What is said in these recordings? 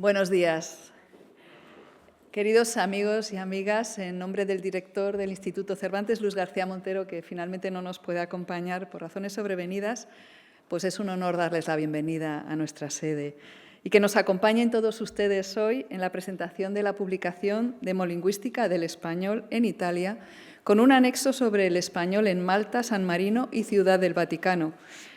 Buenos días. Queridos amigos y amigas, en nombre del director del Instituto Cervantes, Luis García Montero, que finalmente no nos puede acompañar por razones sobrevenidas, pues es un honor darles la bienvenida a nuestra sede y que nos acompañen todos ustedes hoy en la presentación de la publicación Demolingüística del español en Italia, con un anexo sobre el español en Malta, San Marino y Ciudad del Vaticano.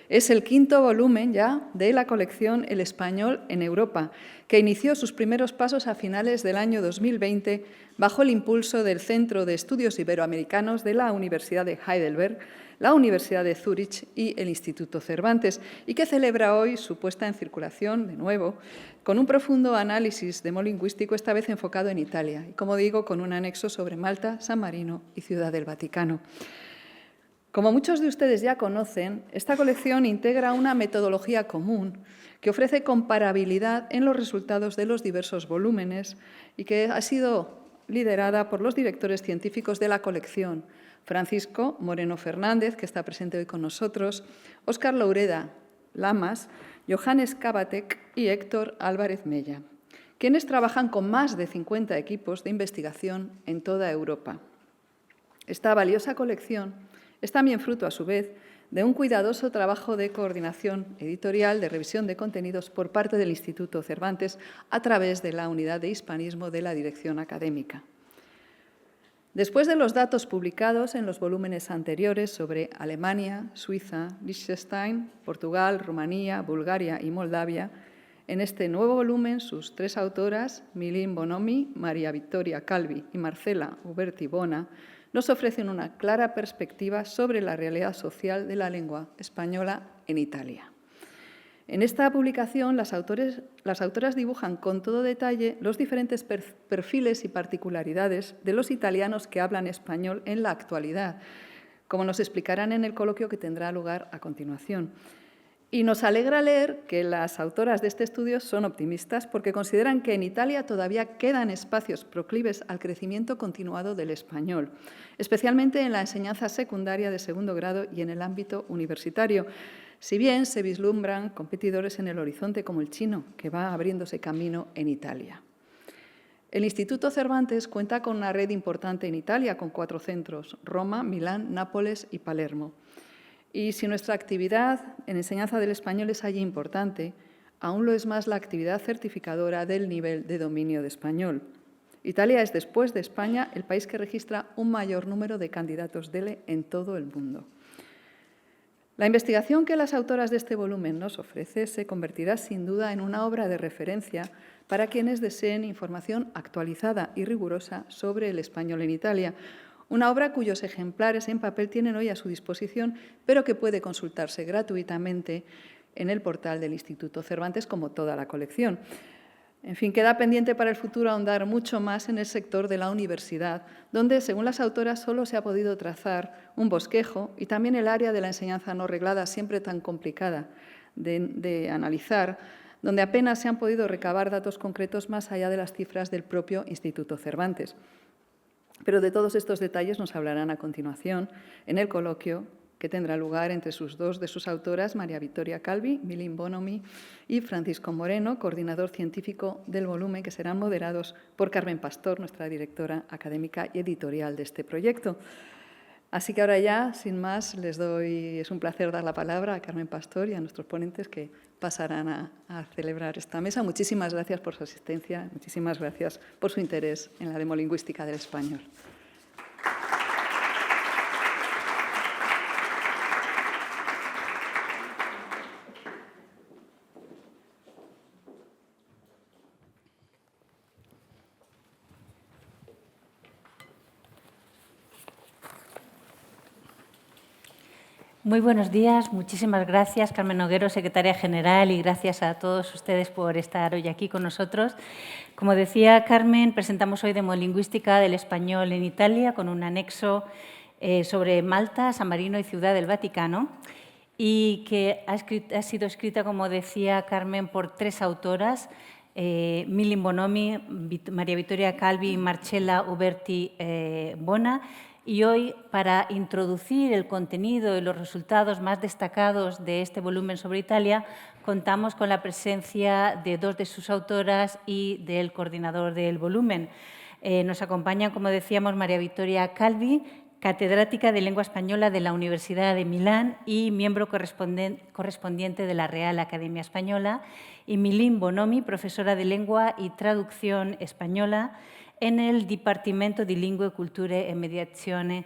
Es el quinto volumen ya de la colección El español en Europa, que inició sus primeros pasos a finales del año 2020 bajo el impulso del Centro de Estudios Iberoamericanos de la Universidad de Heidelberg, la Universidad de Zúrich y el Instituto Cervantes, y que celebra hoy su puesta en circulación, de nuevo, con un profundo análisis demolingüístico, esta vez enfocado en Italia, y, como digo, con un anexo sobre Malta, San Marino y Ciudad del Vaticano. Como muchos de ustedes ya conocen, esta colección integra una metodología común que ofrece comparabilidad en los resultados de los diversos volúmenes y que ha sido liderada por los directores científicos de la colección, Francisco Moreno Fernández, que está presente hoy con nosotros, Óscar Loureda Lamas, Johannes Kabatek y Héctor Álvarez Mella, quienes trabajan con más de 50 equipos de investigación en toda Europa. Esta valiosa colección es también fruto, a su vez, de un cuidadoso trabajo de coordinación editorial, de revisión de contenidos por parte del Instituto Cervantes a través de la Unidad de Hispanismo de la Dirección Académica. Después de los datos publicados en los volúmenes anteriores sobre Alemania, Suiza, Liechtenstein, Portugal, Rumanía, Bulgaria y Moldavia, en este nuevo volumen sus tres autoras, Milin Bonomi, María Victoria Calvi y Marcela Uberti Bona, nos ofrecen una clara perspectiva sobre la realidad social de la lengua española en Italia. En esta publicación, las autoras dibujan con todo detalle los diferentes perfiles y particularidades de los italianos que hablan español en la actualidad, como nos explicarán en el coloquio que tendrá lugar a continuación. Y nos alegra leer que las autoras de este estudio son optimistas porque consideran que en Italia todavía quedan espacios proclives al crecimiento continuado del español, especialmente en la enseñanza secundaria de segundo grado y en el ámbito universitario, si bien se vislumbran competidores en el horizonte como el chino, que va abriéndose camino en Italia. El Instituto Cervantes cuenta con una red importante en Italia, con 4 centros: Roma, Milán, Nápoles y Palermo. Y si nuestra actividad en enseñanza del español es allí importante, aún lo es más la actividad certificadora del nivel de dominio de español. Italia es, después de España, el país que registra un mayor número de candidatos DELE en todo el mundo. La investigación que las autoras de este volumen nos ofrece se convertirá sin duda en una obra de referencia para quienes deseen información actualizada y rigurosa sobre el español en Italia, una obra cuyos ejemplares en papel tienen hoy a su disposición, pero que puede consultarse gratuitamente en el portal del Instituto Cervantes, como toda la colección. En fin, queda pendiente para el futuro ahondar mucho más en el sector de la universidad, donde, según las autoras, solo se ha podido trazar un bosquejo, y también el área de la enseñanza no reglada, siempre tan complicada de analizar, donde apenas se han podido recabar datos concretos más allá de las cifras del propio Instituto Cervantes. Pero de todos estos detalles nos hablarán a continuación en el coloquio que tendrá lugar entre dos de sus autoras, María Victoria Calvi, Milin Bonomi y Francisco Moreno, coordinador científico del volumen, que serán moderados por Carmen Pastor, nuestra directora académica y editorial de este proyecto. Así que ahora ya, sin más, es un placer dar la palabra a Carmen Pastor y a nuestros ponentes que pasarán a celebrar esta mesa. Muchísimas gracias por su asistencia, muchísimas gracias por su interés en la demolingüística del español. Muy buenos días, muchísimas gracias, Carmen Noguero, secretaria general, y gracias a todos ustedes por estar hoy aquí con nosotros. Como decía Carmen, presentamos hoy Demolingüística del español en Italia con un anexo sobre Malta, San Marino y Ciudad del Vaticano, y que ha sido escrita, como decía Carmen, por 3 autoras, Milin Bonomi, María Victoria Calvi y Marcela Uberti Bona, Y hoy, para introducir el contenido y los resultados más destacados de este volumen sobre Italia, contamos con la presencia de dos de sus autoras y del coordinador del volumen. Nos acompañan, como decíamos, María Victoria Calvi, catedrática de Lengua Española de la Universidad de Milán y miembro correspondiente de la Real Academia Española, y Milín Bonomi, profesora de Lengua y Traducción Española en el Dipartimento di Lingue, Culture e Mediazione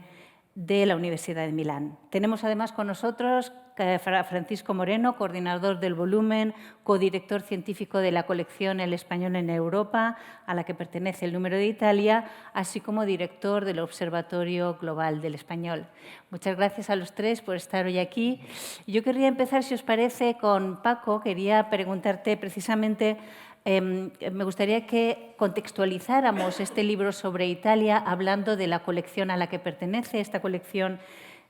de la Universidad de Milán. Tenemos además con nosotros a Francisco Moreno, coordinador del volumen, codirector científico de la colección El Español en Europa, a la que pertenece el Número de Italia, así como director del Observatorio Global del Español. Muchas gracias a los tres por estar hoy aquí. Yo querría empezar, si os parece, con Paco. Quería preguntarte precisamente, me gustaría que contextualizáramos este libro sobre Italia hablando de la colección a la que pertenece, esta colección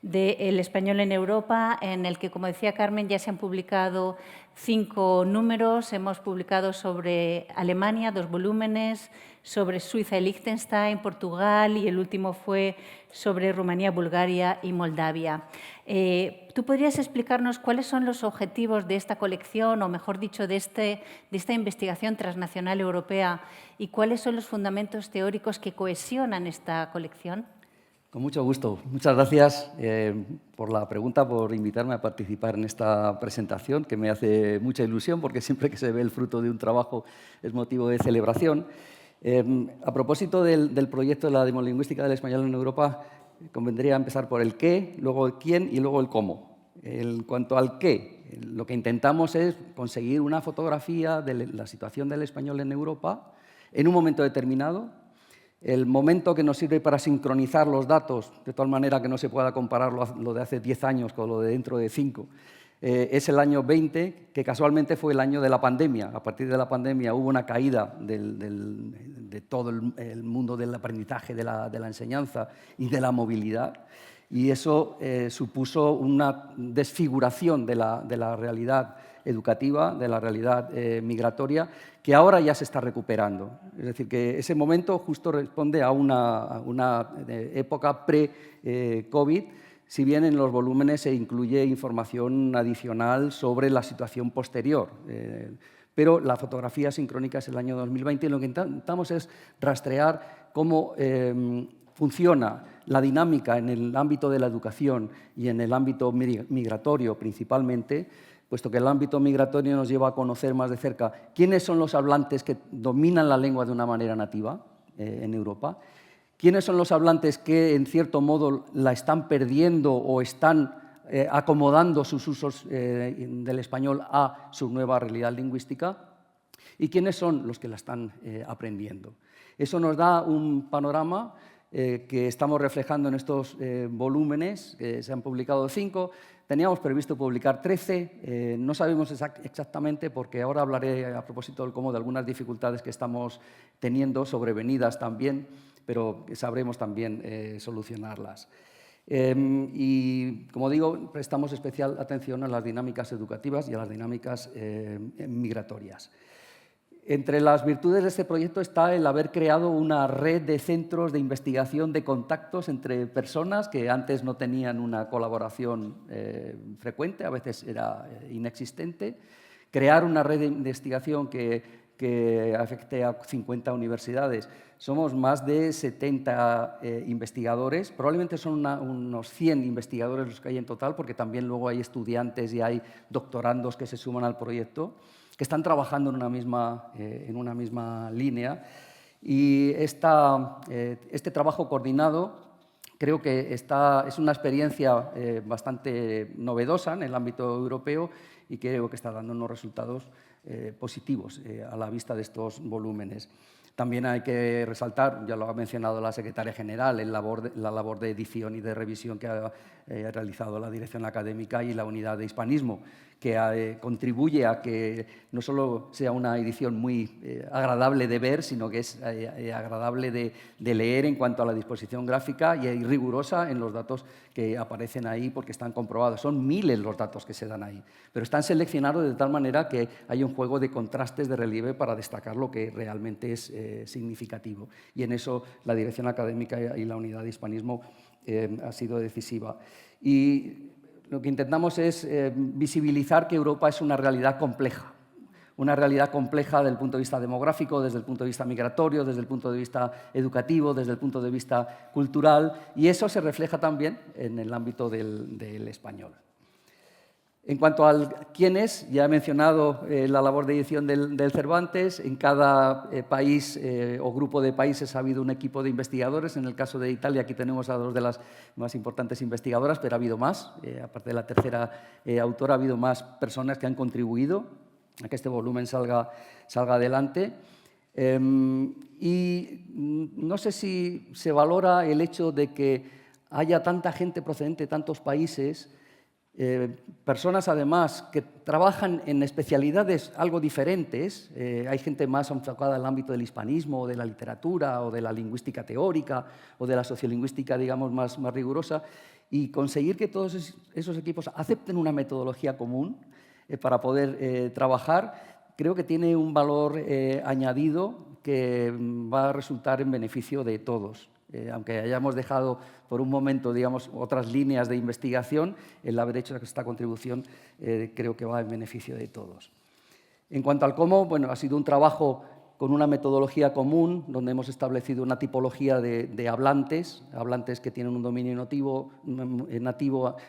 de El Español en Europa, en el que, como decía Carmen, ya se han publicado 5 números. Hemos publicado sobre Alemania 2 volúmenes, sobre Suiza y Liechtenstein, Portugal, y el último fue sobre Rumanía, Bulgaria y Moldavia. ¿Tú podrías explicarnos cuáles son los objetivos de esta colección, o mejor dicho, de esta investigación transnacional europea, y cuáles son los fundamentos teóricos que cohesionan esta colección? Con mucho gusto. Muchas gracias por la pregunta, por invitarme a participar en esta presentación, que me hace mucha ilusión, porque siempre que se ve el fruto de un trabajo es motivo de celebración. A propósito del proyecto de la demolingüística del español en Europa, convendría empezar por el qué, luego el quién y luego el cómo. En cuanto al qué, lo que intentamos es conseguir una fotografía de la situación del español en Europa en un momento determinado. El momento que nos sirve para sincronizar los datos, de tal manera que no se pueda comparar lo de hace 10 años con lo de dentro de 5, es el año 20, que casualmente fue el año de la pandemia. A partir de la pandemia hubo una caída de todo el mundo del aprendizaje, de la enseñanza y de la movilidad, y eso supuso una desfiguración de la realidad educativa, de la realidad migratoria, que ahora ya se está recuperando. Es decir, que ese momento justo responde a una época pre-COVID, si bien en los volúmenes se incluye información adicional sobre la situación posterior. Pero la fotografía sincrónica es el año 2020 y lo que intentamos es rastrear cómo funciona la dinámica en el ámbito de la educación y en el ámbito migratorio principalmente, puesto que el ámbito migratorio nos lleva a conocer más de cerca quiénes son los hablantes que dominan la lengua de una manera nativa en Europa, quiénes son los hablantes que, en cierto modo, la están perdiendo o están acomodando sus usos del español a su nueva realidad lingüística, y quiénes son los que la están aprendiendo. Eso nos da un panorama que estamos reflejando en estos volúmenes, que se han publicado 5. Teníamos previsto publicar 13, no sabemos exactamente, porque ahora hablaré a propósito del cómo de algunas dificultades que estamos teniendo, sobrevenidas también, pero que sabremos también solucionarlas. Y, como digo, prestamos especial atención a las dinámicas educativas y a las dinámicas migratorias. Entre las virtudes de este proyecto está el haber creado una red de centros de investigación, de contactos entre personas que antes no tenían una colaboración frecuente, a veces era inexistente. Crear una red de investigación que afecte a 50 universidades. Somos más de 70 investigadores, probablemente son unos 100 investigadores los que hay en total, porque también luego hay estudiantes y hay doctorandos que se suman al proyecto, que están trabajando en una misma línea. Y este trabajo coordinado creo que es una experiencia bastante novedosa en el ámbito europeo y creo que está dando unos resultados positivos a la vista de estos volúmenes. También hay que resaltar, ya lo ha mencionado la secretaria general, la labor de edición y de revisión que ha realizado la dirección académica y la unidad de hispanismo, que contribuye a que no solo sea una edición muy agradable de ver, sino que es agradable de leer en cuanto a la disposición gráfica y rigurosa en los datos que aparecen ahí porque están comprobados. Son miles los datos que se dan ahí, pero están seleccionados de tal manera que hay un juego de contrastes de relieve para destacar lo que realmente es significativo. Y en eso la dirección académica y la unidad de hispanismo ha sido decisiva. Y lo que intentamos es visibilizar que Europa es una realidad compleja desde el punto de vista demográfico, desde el punto de vista migratorio, desde el punto de vista educativo, desde el punto de vista cultural, y eso se refleja también en el ámbito del español. En cuanto al quién es, ya he mencionado la labor de edición del Cervantes. En cada país o grupo de países ha habido un equipo de investigadores. En el caso de Italia, aquí tenemos a dos de las más importantes investigadoras, pero ha habido más. Aparte de la tercera autora, ha habido más personas que han contribuido a que este volumen salga adelante. Y no sé si se valora el hecho de que haya tanta gente procedente de tantos países, personas además que trabajan en especialidades algo diferentes. Hay gente más enfocada al ámbito del hispanismo o de la literatura o de la lingüística teórica o de la sociolingüística, digamos, más rigurosa, y conseguir que todos esos equipos acepten una metodología común para poder trabajar, creo que tiene un valor añadido que va a resultar en beneficio de todos. Aunque hayamos dejado por un momento, digamos, otras líneas de investigación, el haber hecho esta contribución creo que va en beneficio de todos. En cuanto al cómo, bueno, ha sido un trabajo con una metodología común, donde hemos establecido una tipología de hablantes que tienen un dominio nativo,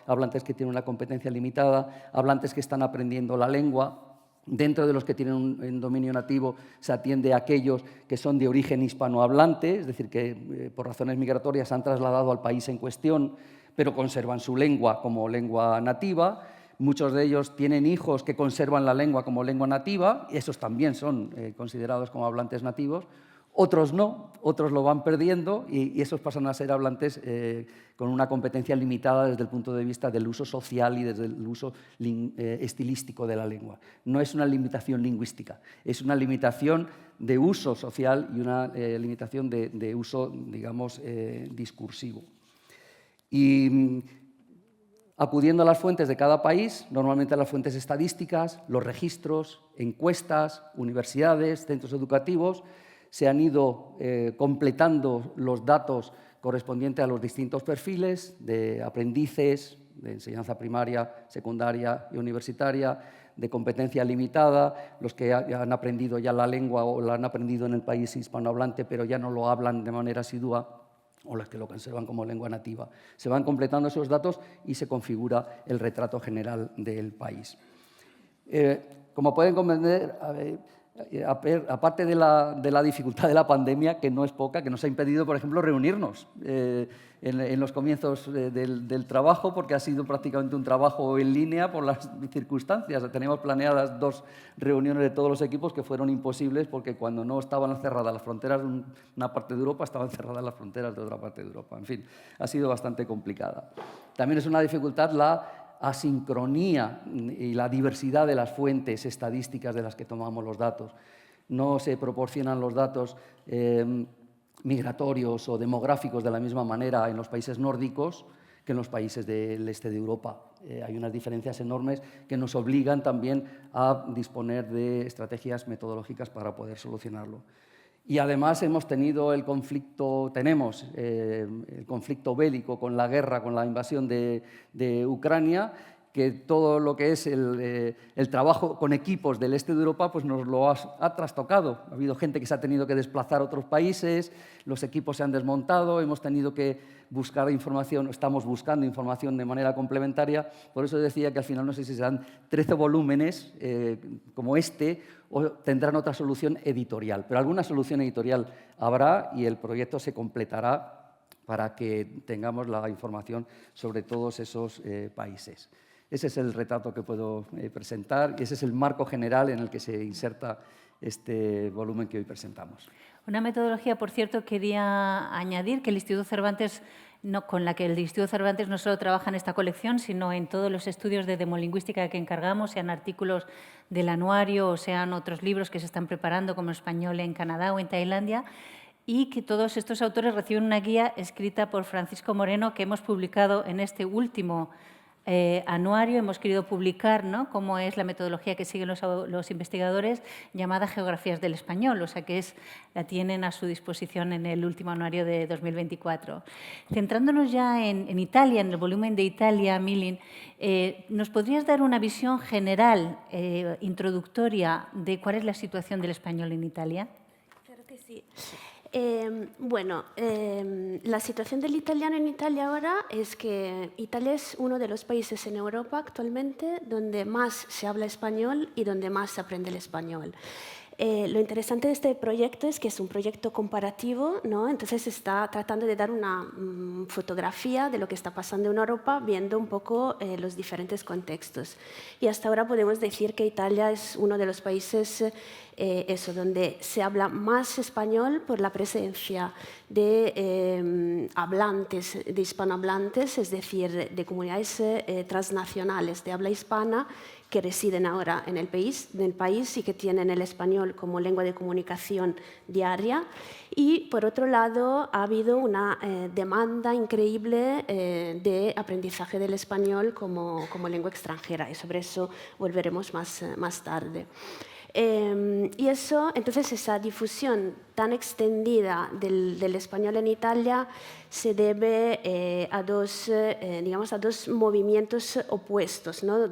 hablantes que tienen una competencia limitada, hablantes que están aprendiendo la lengua. Dentro de los que tienen un dominio nativo se atiende a aquellos que son de origen hispanohablante, es decir, que por razones migratorias se han trasladado al país en cuestión, pero conservan su lengua como lengua nativa. Muchos de ellos tienen hijos que conservan la lengua como lengua nativa, y esos también son considerados como hablantes nativos. Otros no, otros lo van perdiendo y esos pasan a ser hablantes con una competencia limitada desde el punto de vista del uso social y desde el uso estilístico de la lengua. No es una limitación lingüística, es una limitación de uso social y una limitación de uso, digamos, discursivo. Y acudiendo a las fuentes de cada país, normalmente a las fuentes estadísticas, los registros, encuestas, universidades, centros educativos, se han ido completando los datos correspondientes a los distintos perfiles de aprendices, de enseñanza primaria, secundaria y universitaria, de competencia limitada, los que han aprendido ya la lengua o la han aprendido en el país hispanohablante pero ya no lo hablan de manera asidua, o los que lo conservan como lengua nativa. Se van completando esos datos y se configura el retrato general del país. Como pueden comprender, aparte de la dificultad de la pandemia, que no es poca, que nos ha impedido, por ejemplo, reunirnos en los comienzos del trabajo, porque ha sido prácticamente un trabajo en línea por las circunstancias. Teníamos planeadas 2 reuniones de todos los equipos que fueron imposibles porque cuando no estaban cerradas las fronteras de una parte de Europa, estaban cerradas las fronteras de otra parte de Europa. En fin, ha sido bastante complicada. También es una dificultad la asincronía y la diversidad de las fuentes estadísticas de las que tomamos los datos. No se proporcionan los datos migratorios o demográficos de la misma manera en los países nórdicos que en los países del este de Europa. Hay unas diferencias enormes que nos obligan también a disponer de estrategias metodológicas para poder solucionarlo. Y además tenemos el conflicto bélico con la guerra, con la invasión de Ucrania, que todo lo que es el trabajo con equipos del este de Europa pues nos lo ha trastocado. Ha habido gente que se ha tenido que desplazar a otros países, los equipos se han desmontado, hemos tenido que buscar información, estamos buscando información de manera complementaria. Por eso decía que al final no sé si serán 13 volúmenes como este o tendrán otra solución editorial. Pero alguna solución editorial habrá y el proyecto se completará para que tengamos la información sobre todos esos países. Ese es el retrato que puedo presentar y ese es el marco general en el que se inserta este volumen que hoy presentamos. Una metodología, por cierto, quería añadir que el Instituto Cervantes con la que el Instituto Cervantes no solo trabaja en esta colección, sino en todos los estudios de demolingüística que encargamos, sean artículos del anuario o sean otros libros que se están preparando como español en Canadá o en Tailandia, y que todos estos autores reciben una guía escrita por Francisco Moreno que hemos publicado en este último anuario. Hemos querido publicar, ¿no?, cómo es la metodología que siguen los investigadores, llamada Geografías del Español, o sea que la tienen a su disposición en el último anuario de 2024. Centrándonos ya en Italia, en el volumen de Italia, Milin, ¿nos podrías dar una visión general, introductoria, de cuál es la situación del español en Italia? Claro que sí. La situación del italiano en Italia ahora es que Italia es uno de los países en Europa actualmente donde más se habla español y donde más se aprende el español. Lo interesante de este proyecto es que es un proyecto comparativo, ¿no? Entonces está tratando de dar una fotografía de lo que está pasando en Europa, viendo un poco los diferentes contextos. Y hasta ahora podemos decir que Italia es uno de los países donde se habla más español por la presencia de hablantes, de hispanohablantes, es decir, de comunidades transnacionales de habla hispana que residen ahora en el país y que tienen el español como lengua de comunicación diaria. Y, por otro lado, ha habido una demanda increíble de aprendizaje del español como lengua extranjera, y sobre eso volveremos más tarde. Y eso, entonces, esa difusión tan extendida del español en Italia se debe a dos movimientos opuestos, ¿no?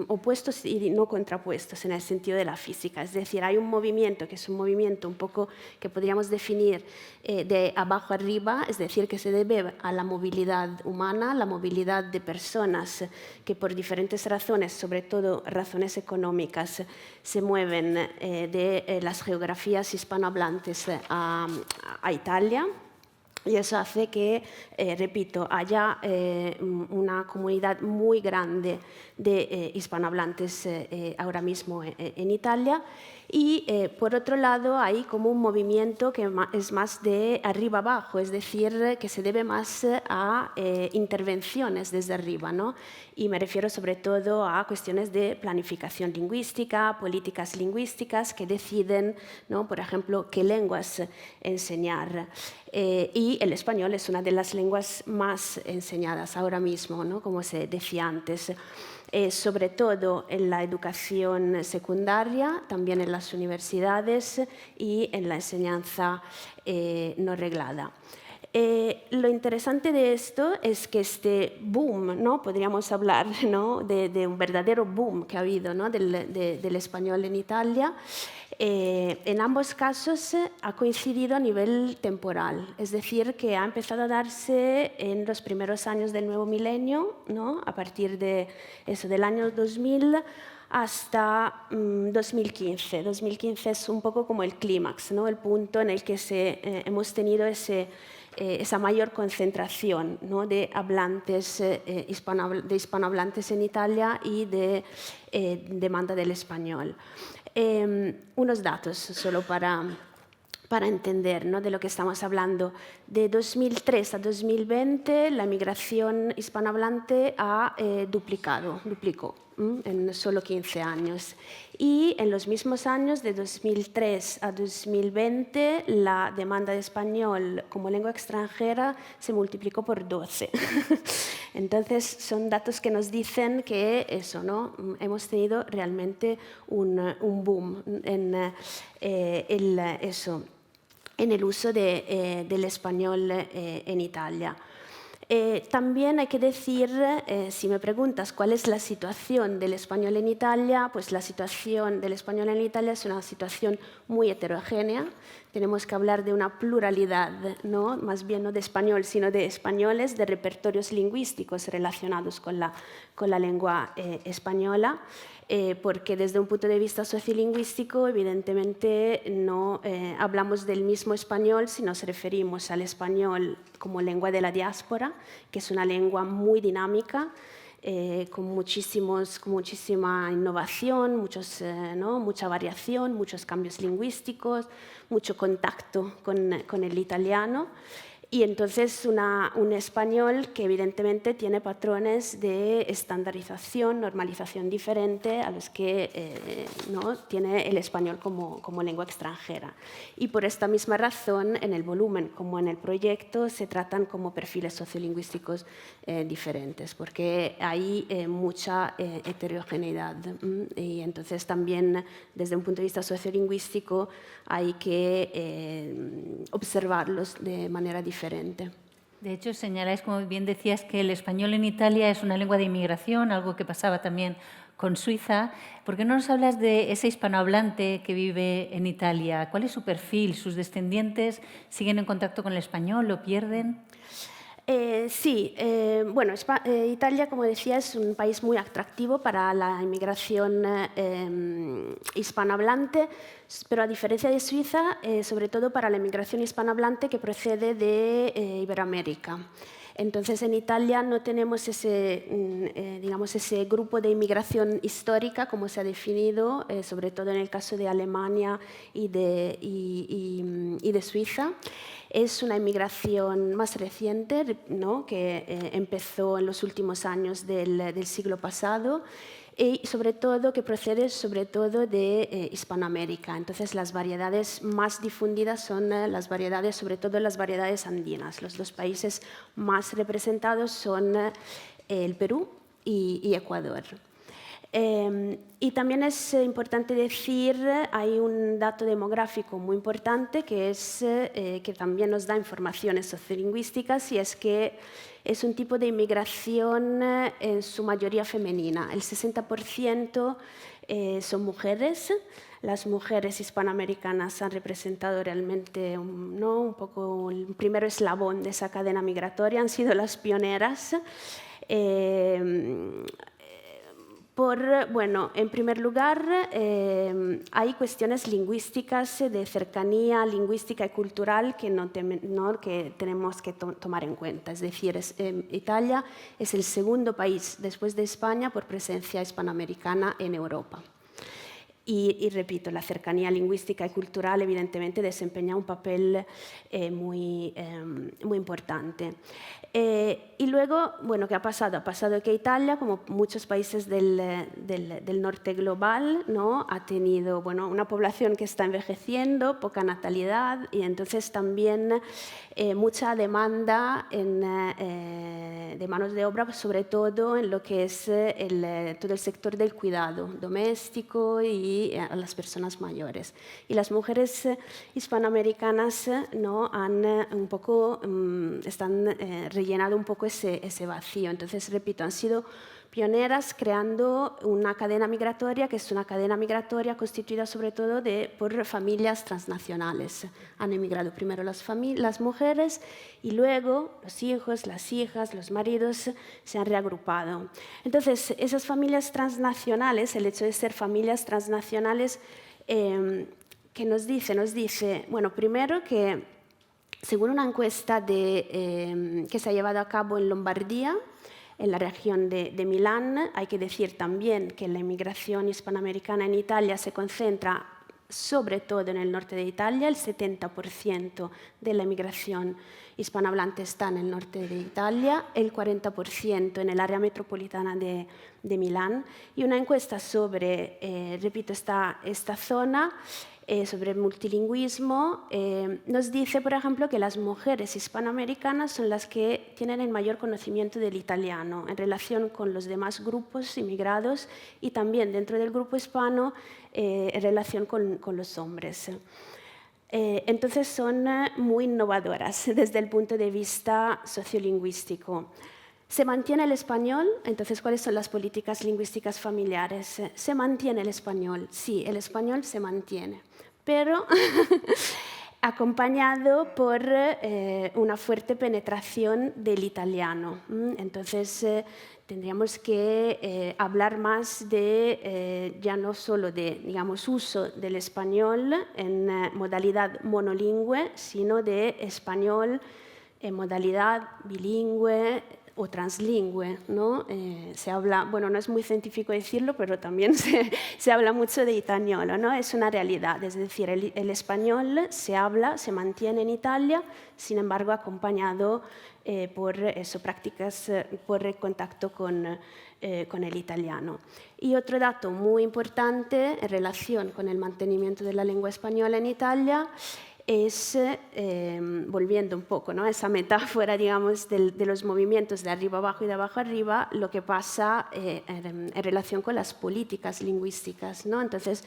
Opuestos y no contrapuestos en el sentido de la física. Es decir, hay un movimiento que es un movimiento un poco que podríamos definir de abajo arriba, es decir, que se debe a la movilidad humana, la movilidad de personas que por diferentes razones, sobre todo razones económicas, se mueven de las geografías hispanohablantes a Italia. Y eso hace que, repito, haya una comunidad muy grande de hispanohablantes ahora mismo en Italia. Y, por otro lado, hay como un movimiento que es más de arriba abajo, es decir, que se debe más a intervenciones desde arriba, ¿no? Y me refiero sobre todo a cuestiones de planificación lingüística, políticas lingüísticas que deciden, ¿no?, por ejemplo, qué lenguas enseñar. Y el español es una de las lenguas más enseñadas ahora mismo, ¿no?, como se decía antes. Sobre todo en la educación secundaria, también en las universidades y en la enseñanza no reglada. Lo interesante de esto es que este boom, ¿no?, podríamos hablar, ¿no?, de un verdadero boom que ha habido, ¿no?, del español en Italia. En ambos casos ha coincidido a nivel temporal, es decir, que ha empezado a darse en los primeros años del nuevo milenio, ¿no?, a partir de eso, del año 2000 hasta 2015. 2015 es un poco como el clímax, ¿no?, el punto en el que hemos tenido esa mayor concentración, ¿no?, de hablantes, de hispanohablantes en Italia y de demanda del español. Unos datos solo para entender, ¿no?, de lo que estamos hablando. De 2003 a 2020 la migración hispanohablante duplicó en solo 15 años. Y en los mismos años, de 2003 a 2020, la demanda de español como lengua extranjera se multiplicó por 12. Entonces, son datos que nos dicen que eso, ¿no?, hemos tenido realmente un boom en el uso del español en Italia. También hay que decir, si me preguntas cuál es la situación del español en Italia, pues la situación del español en Italia es una situación muy heterogénea. Tenemos que hablar de una pluralidad, ¿no?, más bien no de español, sino de españoles, de repertorios lingüísticos relacionados con la lengua española. Porque desde un punto de vista sociolingüístico, evidentemente, no hablamos del mismo español si nos referimos al español como lengua de la diáspora, que es una lengua muy dinámica, con muchísima innovación, mucha variación, muchos cambios lingüísticos, mucho contacto con el italiano. Y entonces un español que evidentemente tiene patrones de estandarización, normalización diferente a los que ¿no? tiene el español como lengua extranjera. Y por esta misma razón, en el volumen como en el proyecto, se tratan como perfiles sociolingüísticos diferentes, porque hay mucha heterogeneidad. Y entonces también, desde un punto de vista sociolingüístico, hay que observarlos de manera diferente. De hecho, señaláis, como bien decías, que el español en Italia es una lengua de inmigración, algo que pasaba también con Suiza. ¿Por qué no nos hablas de ese hispanohablante que vive en Italia? ¿Cuál es su perfil? ¿Sus descendientes siguen en contacto con el español? ¿Lo pierden? Sí, bueno, Italia, como decía, es un país muy atractivo para la inmigración hispanohablante, pero a diferencia de Suiza, sobre todo para la inmigración hispanohablante que procede de Iberoamérica. Entonces, en Italia no tenemos digamos, ese grupo de inmigración histórica, como se ha definido, sobre todo en el caso de Alemania y de Suiza. Es una inmigración más reciente, ¿no? que empezó en los últimos años del siglo pasado y sobre todo que procede sobre todo de Hispanoamérica. Entonces las variedades más difundidas son las variedades, sobre todo las variedades andinas. Los dos países más representados son el Perú y Ecuador. Y también es importante decir, hay un dato demográfico muy importante que también nos da informaciones sociolingüísticas, y es que es un tipo de inmigración en su mayoría femenina. El 60% son mujeres. Las mujeres hispanoamericanas han representado realmente un poco el primer eslabón de esa cadena migratoria, han sido las pioneras. Bueno, en primer lugar, hay cuestiones lingüísticas de cercanía lingüística y cultural que tenemos que tomar en cuenta. Es decir, Italia es el segundo país después de España por presencia hispanoamericana en Europa. Y repito, la cercanía lingüística y cultural evidentemente desempeña un papel muy importante. Y luego, bueno, ¿qué ha pasado? Ha pasado que Italia, como muchos países del norte global, ¿no? ha tenido una población que está envejeciendo, poca natalidad, y entonces también mucha demanda de manos de obra, sobre todo en lo que es todo el sector del cuidado doméstico y a las personas mayores. Y las mujeres hispanoamericanas ¿no? están rellenando un poco ese vacío. Entonces, repito, han sido pioneras creando una cadena migratoria que es una cadena migratoria constituida sobre todo por familias transnacionales. Han emigrado primero las mujeres y luego los hijos, las hijas, los maridos se han reagrupado. Entonces, esas familias transnacionales, el hecho de ser familias transnacionales, ¿qué nos dice? Bueno, primero que según una encuesta que se ha llevado a cabo en Lombardía, en la región de Milán, hay que decir también que la inmigración hispanoamericana en Italia se concentra sobre todo en el norte de Italia. El 70% de la inmigración hispanohablante está en el norte de Italia, el 40% en el área metropolitana de Milán. Y una encuesta sobre, repito, esta zona, sobre el multilingüismo, nos dice, por ejemplo, que las mujeres hispanoamericanas son las que tienen el mayor conocimiento del italiano en relación con los demás grupos inmigrados y también dentro del grupo hispano en relación con los hombres. Entonces son muy innovadoras desde el punto de vista sociolingüístico. ¿Se mantiene el español? Entonces, ¿cuáles son las políticas lingüísticas familiares? ¿Se mantiene el español? Sí, el español se mantiene, pero acompañado por una fuerte penetración del italiano. Entonces, tendríamos que hablar más ya no solo de, digamos, uso del español en modalidad monolingüe, sino de español en modalidad bilingüe, o translingüe, ¿no? Se habla, bueno, no es muy científico decirlo, pero también se habla mucho de italiano, ¿no? Es una realidad, es decir, el español se habla, se mantiene en Italia, sin embargo, acompañado por prácticas, por el contacto con el italiano. Y otro dato muy importante en relación con el mantenimiento de la lengua española en Italia es, volviendo un poco, ¿no?, esa metáfora, digamos, de los movimientos de arriba abajo y de abajo arriba, lo que pasa en relación con las políticas lingüísticas, ¿no? Entonces,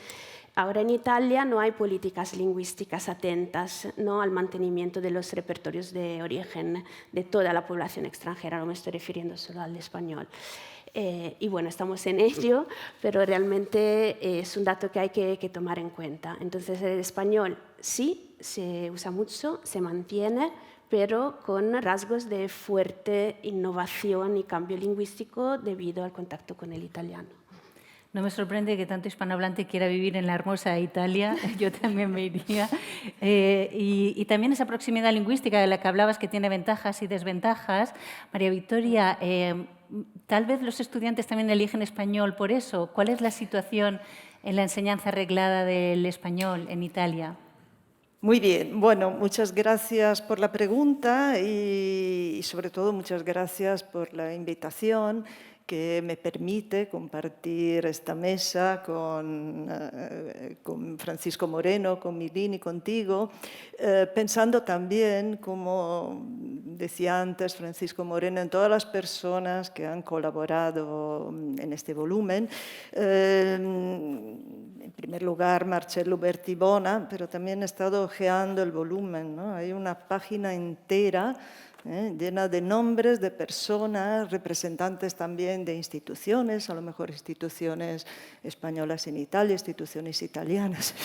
ahora en Italia no hay políticas lingüísticas atentas, ¿no?, al mantenimiento de los repertorios de origen de toda la población extranjera, no me estoy refiriendo solo al español. Y bueno, estamos en ello, pero realmente es un dato que hay que tomar en cuenta. Entonces, el español sí se usa mucho, se mantiene, pero con rasgos de fuerte innovación y cambio lingüístico debido al contacto con el italiano. No me sorprende que tanto hispanohablante quiera vivir en la hermosa Italia, yo también me iría. Y también esa proximidad lingüística de la que hablabas, que tiene ventajas y desventajas. María Victoria, tal vez los estudiantes también eligen español por eso. ¿Cuál es la situación en la enseñanza reglada del español en Italia? Muy bien, bueno, muchas gracias por la pregunta y sobre todo muchas gracias por la invitación que me permite compartir esta mesa con Francisco Moreno, con Milín y contigo, pensando también, como decía antes Francisco Moreno, en todas las personas que han colaborado en este volumen. En primer lugar, Marcello Bertibona, pero también he estado ojeando el volumen, ¿no? Hay una página entera llena de nombres de personas, representantes también de instituciones, a lo mejor instituciones españolas en Italia, instituciones italianas.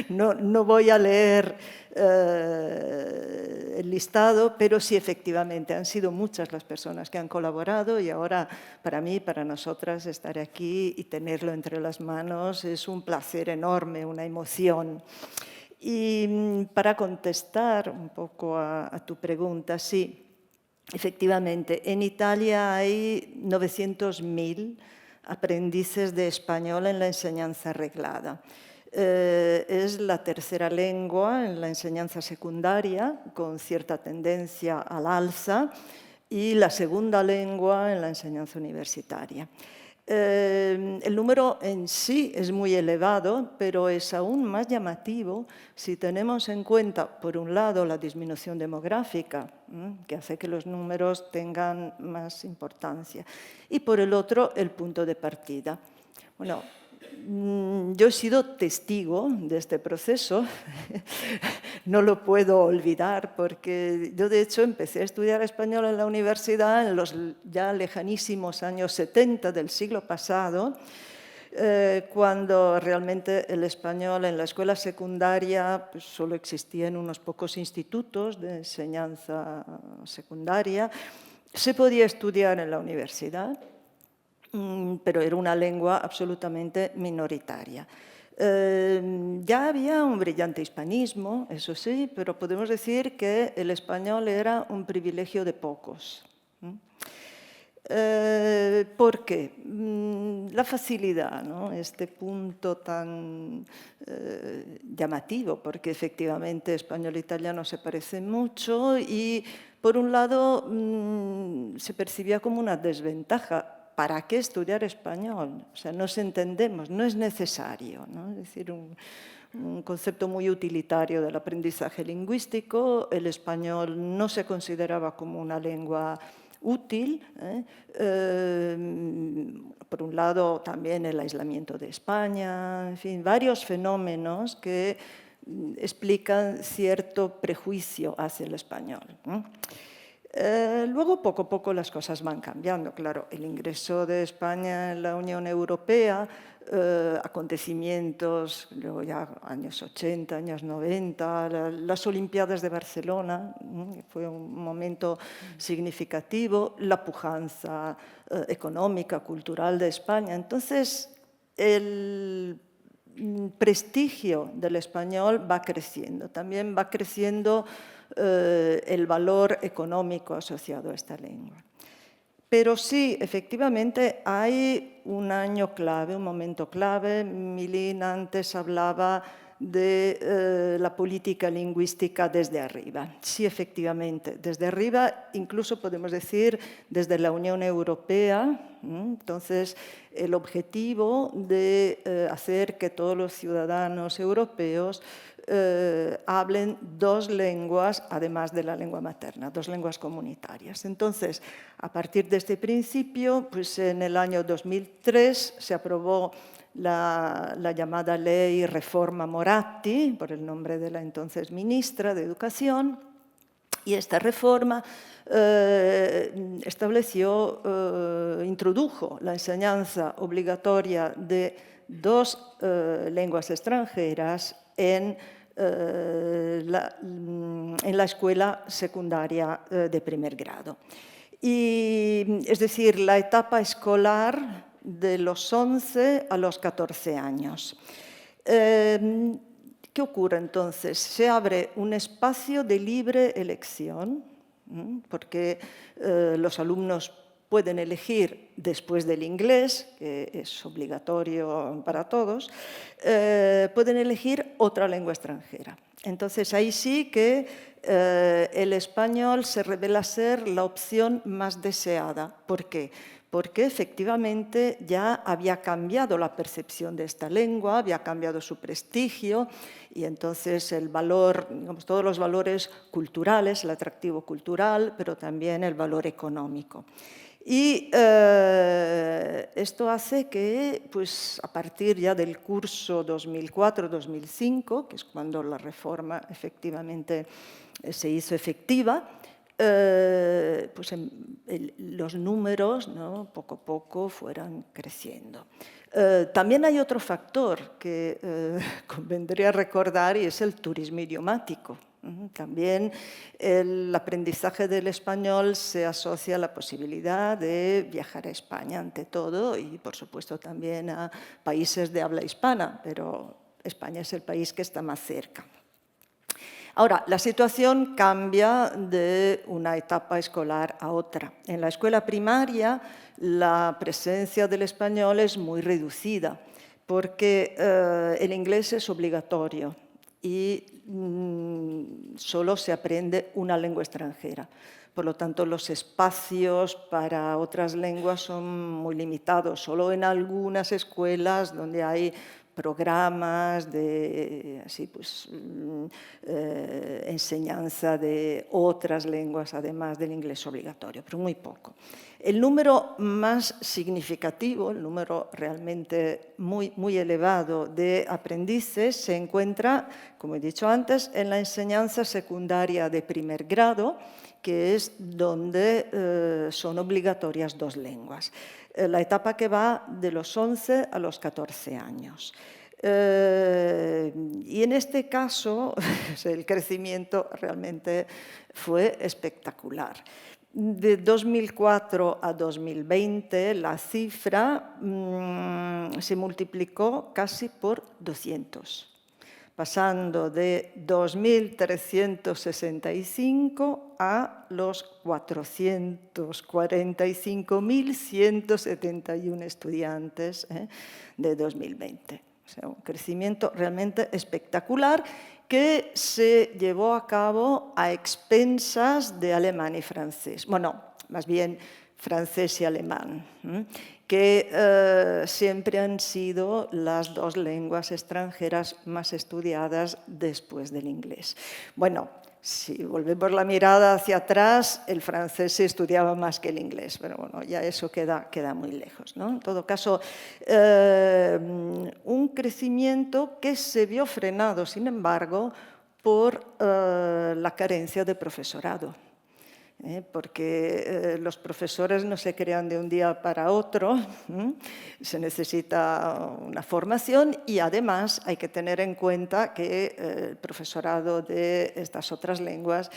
No voy a leer el listado, pero sí, efectivamente, han sido muchas las personas que han colaborado y ahora para mí, para nosotras, estar aquí y tenerlo entre las manos es un placer enorme, una emoción. Y para contestar un poco a tu pregunta, sí, efectivamente, en Italia hay 900.000 aprendices de español en la enseñanza reglada. Es la tercera lengua en la enseñanza secundaria, con cierta tendencia al alza, y la segunda lengua en la enseñanza universitaria. El número en sí es muy elevado, pero es aún más llamativo si tenemos en cuenta, por un lado, la disminución demográfica, que hace que los números tengan más importancia, y por el otro, el punto de partida. Bueno, yo he sido testigo de este proceso, no lo puedo olvidar, porque yo de hecho empecé a estudiar español en la universidad en los ya lejanísimos años 70 del siglo pasado, cuando realmente el español en la escuela secundaria pues, solo existía en unos pocos institutos de enseñanza secundaria. Se podía estudiar en la universidad, pero era una lengua absolutamente minoritaria. Ya había un brillante hispanismo, eso sí, pero podemos decir que el español era un privilegio de pocos. ¿Por qué? La facilidad, ¿no? Este punto tan llamativo, porque efectivamente español e italiano se parecen mucho y, por un lado, se percibía como una desventaja. ¿Para qué estudiar español? O sea, nos entendemos, no es necesario, ¿no? Es decir, un concepto muy utilitario del aprendizaje lingüístico. El español no se consideraba como una lengua útil. Por un lado, también el aislamiento de España, en fin, varios fenómenos que explican cierto prejuicio hacia el español. Luego, poco a poco, las cosas van cambiando. Claro, el ingreso de España en la Unión Europea, acontecimientos, luego ya años 80, años 90, las Olimpiadas de Barcelona, fue un momento significativo, la pujanza económica, cultural de España. Entonces, el prestigio del español va creciendo. También va creciendo el valor económico asociado a esta lengua. Pero sí, efectivamente, hay un año clave, un momento clave. Milín antes hablaba de la política lingüística desde arriba. Sí, efectivamente, desde arriba, incluso podemos decir desde la Unión Europea. Entonces, el objetivo de hacer que todos los ciudadanos europeos hablen dos lenguas, además de la lengua materna, dos lenguas comunitarias. Entonces, a partir de este principio, pues en el año 2003 se aprobó la llamada Ley Reforma Moratti, por el nombre de la entonces ministra de Educación, y esta reforma introdujo la enseñanza obligatoria de dos lenguas extranjeras en la escuela secundaria de primer grado. Y, es decir, la etapa escolar de los 11 a los 14 años. ¿Qué ocurre entonces? Se abre un espacio de libre elección, porque los alumnos pueden elegir, después del inglés, que es obligatorio para todos, pueden elegir otra lengua extranjera. Entonces, ahí sí que el español se revela ser la opción más deseada. ¿Por qué? Porque efectivamente ya había cambiado la percepción de esta lengua, había cambiado su prestigio y entonces el valor, digamos, todos los valores culturales, el atractivo cultural, pero también el valor económico. Y esto hace que, pues, a partir ya del curso 2004-2005, que es cuando la reforma efectivamente se hizo efectiva, pues los números, ¿no?, poco a poco fueran creciendo. También hay otro factor que convendría recordar y es el turismo idiomático. También el aprendizaje del español se asocia a la posibilidad de viajar a España ante todo y, por supuesto, también a países de habla hispana, pero España es el país que está más cerca. Ahora, la situación cambia de una etapa escolar a otra. En la escuela primaria, la presencia del español es muy reducida, porque el inglés es obligatorio y solo se aprende una lengua extranjera. Por lo tanto, los espacios para otras lenguas son muy limitados. Solo en algunas escuelas donde hay programas de así, pues, enseñanza de otras lenguas, además del inglés obligatorio, pero muy poco. El número más significativo, el número realmente muy elevado de aprendices se encuentra, como he dicho antes, en la enseñanza secundaria de primer grado, que es donde son obligatorias dos lenguas. La etapa que va de los 11 a los 14 años. Y en este caso, el crecimiento realmente fue espectacular. De 2004 a 2020, la cifra se multiplicó casi por 200. Pasando de 2.365 a los 445.171 estudiantes de 2020. O sea, un crecimiento realmente espectacular que se llevó a cabo a expensas de alemán y francés. Bueno, más bien francés y alemán, que siempre han sido las dos lenguas extranjeras más estudiadas después del inglés. Bueno, si volvemos la mirada hacia atrás, el francés se estudiaba más que el inglés, pero bueno, ya eso queda muy lejos, ¿no? En todo caso, un crecimiento que se vio frenado, sin embargo, por la carencia de profesorado. Porque los profesores no se crean de un día para otro, se necesita una formación y además hay que tener en cuenta que el profesorado de estas otras lenguas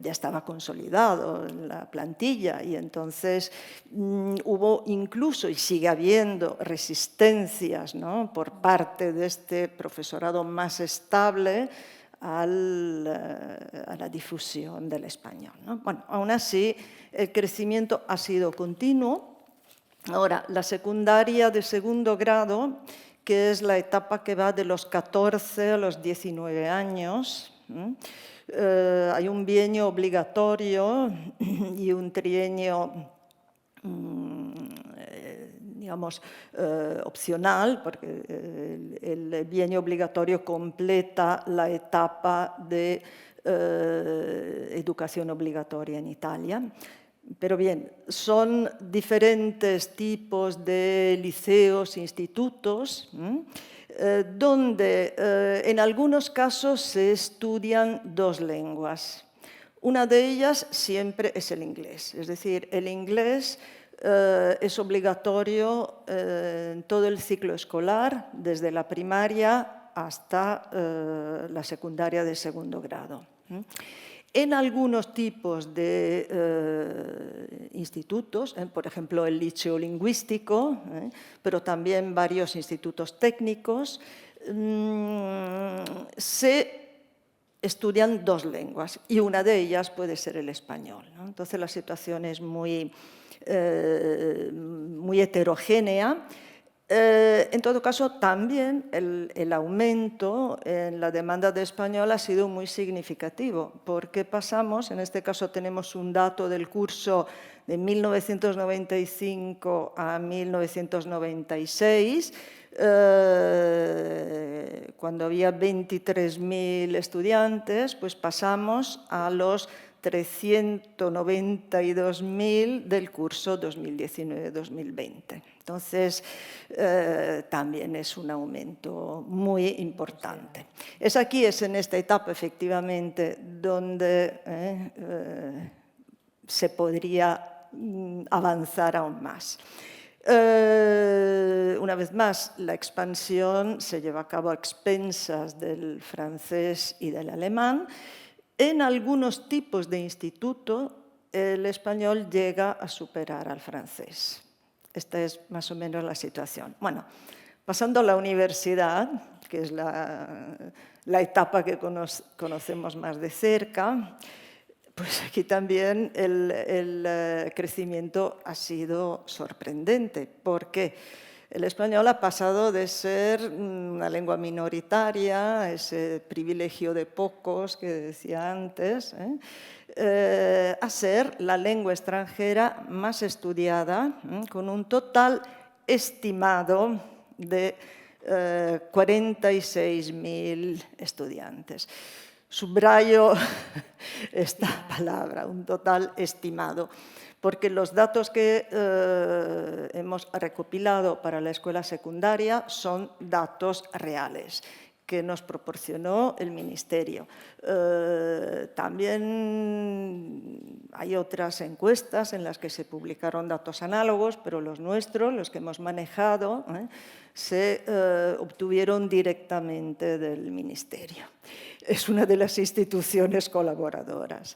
ya estaba consolidado en la plantilla y entonces hubo incluso, y sigue habiendo, resistencias, ¿no?, por parte de este profesorado más estable a la difusión del español, ¿no? Bueno, aún así, el crecimiento ha sido continuo. Ahora, la secundaria de segundo grado, que es la etapa que va de los 14 a los 19 años, hay un bienio obligatorio y un trienio digamos, opcional, porque el bienio obligatorio completa la etapa de educación obligatoria en Italia. Pero bien, son diferentes tipos de liceos, institutos, donde en algunos casos se estudian dos lenguas. Una de ellas siempre es el inglés, es decir, el inglés es obligatorio en todo el ciclo escolar, desde la primaria hasta la secundaria de segundo grado. En algunos tipos de institutos, por ejemplo el liceo lingüístico, pero también varios institutos técnicos, se estudian dos lenguas y una de ellas puede ser el español, ¿no? Entonces la situación es muy heterogénea. En todo caso, también el aumento en la demanda de español ha sido muy significativo, porque pasamos, en este caso tenemos un dato del curso de 1995 a 1996, cuando había 23.000 estudiantes, pues pasamos a los 392.000 del curso 2019-2020. Entonces, también es un aumento muy importante. Es en esta etapa, efectivamente, donde se podría avanzar aún más. Una vez más, la expansión se lleva a cabo a expensas del francés y del alemán. En algunos tipos de instituto, el español llega a superar al francés. Esta es más o menos la situación. Bueno, pasando a la universidad, que es la etapa que conocemos más de cerca, pues aquí también el crecimiento ha sido sorprendente, porque el español ha pasado de ser una lengua minoritaria, ese privilegio de pocos que decía antes, a ser la lengua extranjera más estudiada, con un total estimado de 46.000 estudiantes. Subrayo esta palabra, un total estimado, porque los datos que hemos recopilado para la escuela secundaria son datos reales que nos proporcionó el Ministerio. También hay otras encuestas en las que se publicaron datos análogos, pero los nuestros, los que hemos manejado, se obtuvieron directamente del Ministerio. Es una de las instituciones colaboradoras.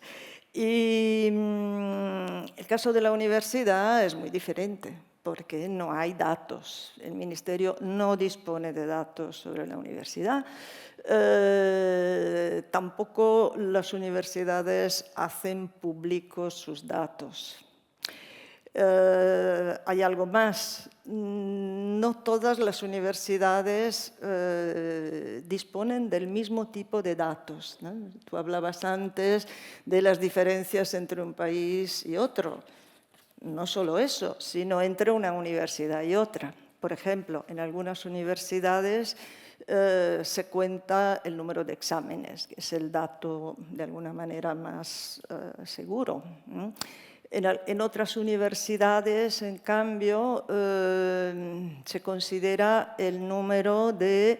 Y el caso de la universidad es muy diferente, porque no hay datos. El Ministerio no dispone de datos sobre la universidad. Tampoco las universidades hacen públicos sus datos. Hay algo más. No todas las universidades disponen del mismo tipo de datos, ¿no? Tú hablabas antes de las diferencias entre un país y otro. No solo eso, sino entre una universidad y otra. Por ejemplo, en algunas universidades se cuenta el número de exámenes, que es el dato de alguna manera más seguro, ¿no? En otras universidades, en cambio, se considera el número de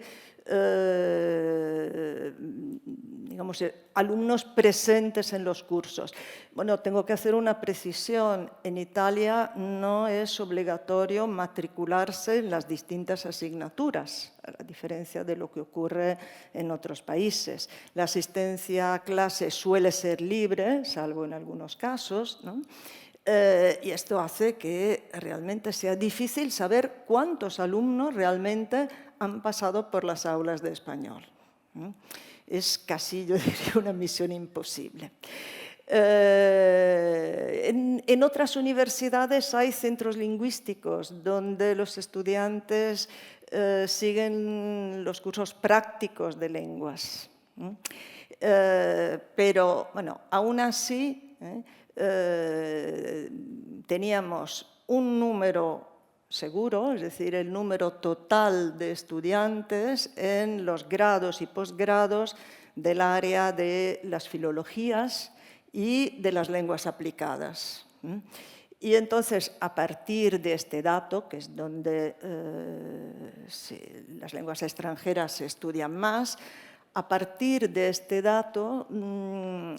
digamos, alumnos presentes en los cursos. Bueno, tengo que hacer una precisión. En Italia no es obligatorio matricularse en las distintas asignaturas, a diferencia de lo que ocurre en otros países. La asistencia a clase suele ser libre, salvo en algunos casos, ¿no? Y esto hace que realmente sea difícil saber cuántos alumnos realmente han pasado por las aulas de español. es casi, yo diría, una misión imposible. En otras universidades hay centros lingüísticos donde los estudiantes siguen los cursos prácticos de lenguas. Pero, bueno, aún así teníamos un número seguro, es decir, el número total de estudiantes en los grados y posgrados del área de las filologías y de las lenguas aplicadas. Y entonces, a partir de este dato, que es donde las lenguas extranjeras se estudian más, a partir de este dato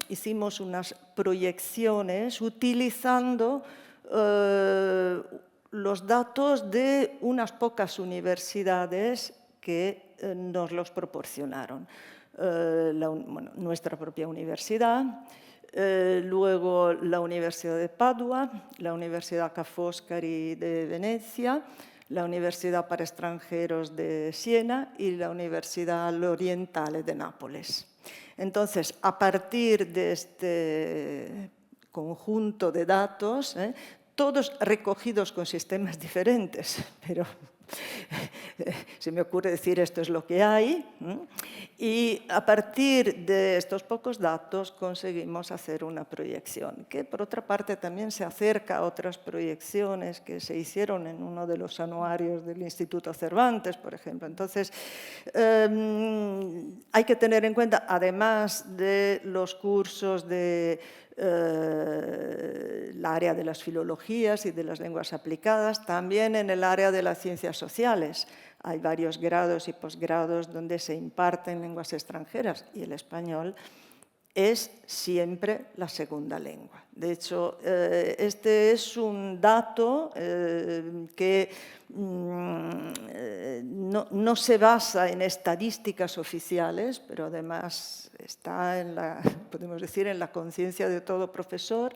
hicimos unas proyecciones utilizando los datos de unas pocas universidades que nos los proporcionaron. Nuestra propia universidad, luego la Universidad de Padua, la Universidad Ca' Foscari de Venecia, la Universidad para Extranjeros de Siena y la Universidad L'Orientale de Nápoles. Entonces, a partir de este conjunto de datos, todos recogidos con sistemas diferentes, pero se me ocurre decir esto es lo que hay, y a partir de estos pocos datos conseguimos hacer una proyección, que por otra parte también se acerca a otras proyecciones que se hicieron en uno de los anuarios del Instituto Cervantes, por ejemplo. Entonces, hay que tener en cuenta, además de los cursos de el área de las filologías y de las lenguas aplicadas, también en el área de las ciencias sociales. Hay varios grados y posgrados donde se imparten lenguas extranjeras y el español es siempre la segunda lengua. De hecho, este es un dato que no se basa en estadísticas oficiales, pero además está podemos decir, en la conciencia de todo profesor,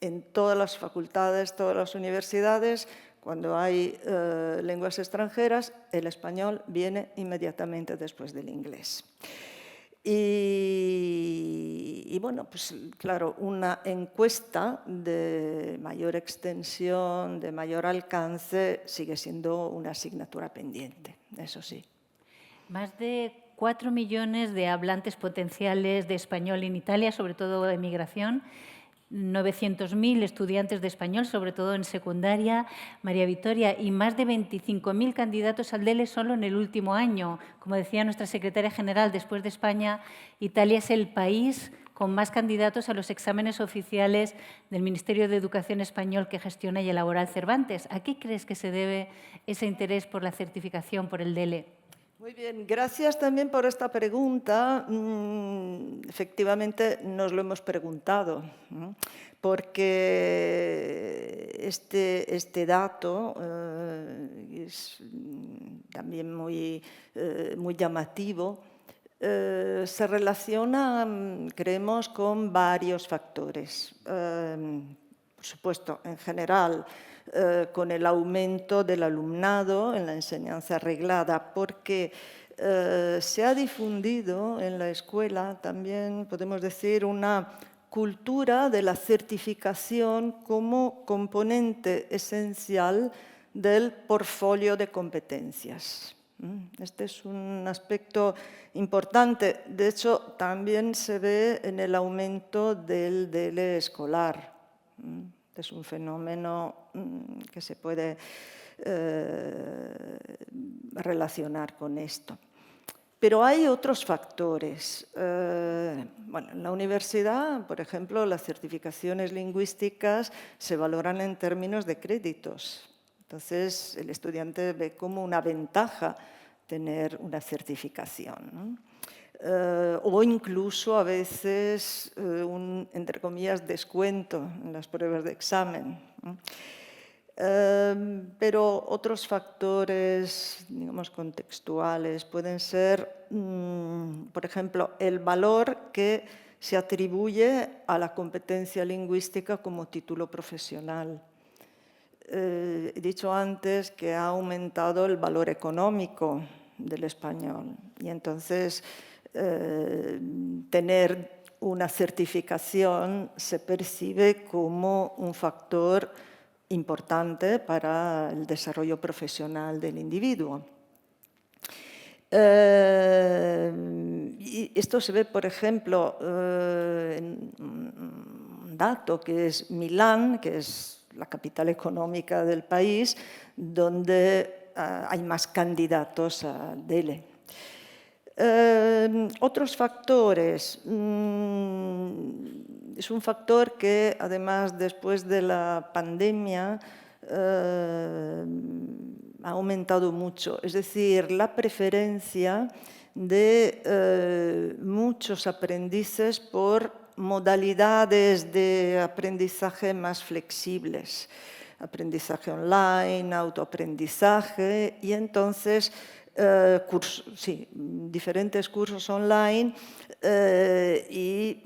en todas las facultades, todas las universidades. Cuando hay lenguas extranjeras, el español viene inmediatamente después del inglés. Y bueno, pues claro, una encuesta de mayor extensión, de mayor alcance, sigue siendo una asignatura pendiente, eso sí. Más de 4 millones de hablantes potenciales de español en Italia, sobre todo de emigración, 900.000 estudiantes de español, sobre todo en secundaria, María Victoria, y más de 25.000 candidatos al DELE solo en el último año. Como decía nuestra secretaria general, después de España, Italia es el país con más candidatos a los exámenes oficiales del Ministerio de Educación español que gestiona y elabora el Cervantes. ¿A qué crees que se debe ese interés por la certificación, por el DELE? Muy bien, gracias también por esta pregunta. Efectivamente, nos lo hemos preguntado, porque este dato es también muy llamativo. Se relaciona, creemos, con varios factores. Por supuesto, en general, con el aumento del alumnado en la enseñanza reglada, porque se ha difundido en la escuela también, podemos decir, una cultura de la certificación como componente esencial del portfolio de competencias. Este es un aspecto importante. De hecho, también se ve en el aumento del DELE escolar. Es un fenómeno que se puede relacionar con esto. Pero hay otros factores. Bueno, en la universidad, por ejemplo, las certificaciones lingüísticas se valoran en términos de créditos. Entonces, el estudiante ve como una ventaja tener una certificación, ¿no? O incluso a veces un, entre comillas, descuento en las pruebas de examen. Pero otros factores, digamos, contextuales pueden ser, por ejemplo, el valor que se atribuye a la competencia lingüística como título profesional. He dicho antes que ha aumentado el valor económico del español y entonces tener una certificación se percibe como un factor importante para el desarrollo profesional del individuo. Y esto se ve, por ejemplo, en un dato que es Milán, que es la capital económica del país, donde hay más candidatos a DELE. Otros factores. Es un factor que, además, después de la pandemia, ha aumentado mucho. Es decir, la preferencia de muchos aprendices por modalidades de aprendizaje más flexibles. Aprendizaje online, autoaprendizaje, y entonces diferentes cursos online, y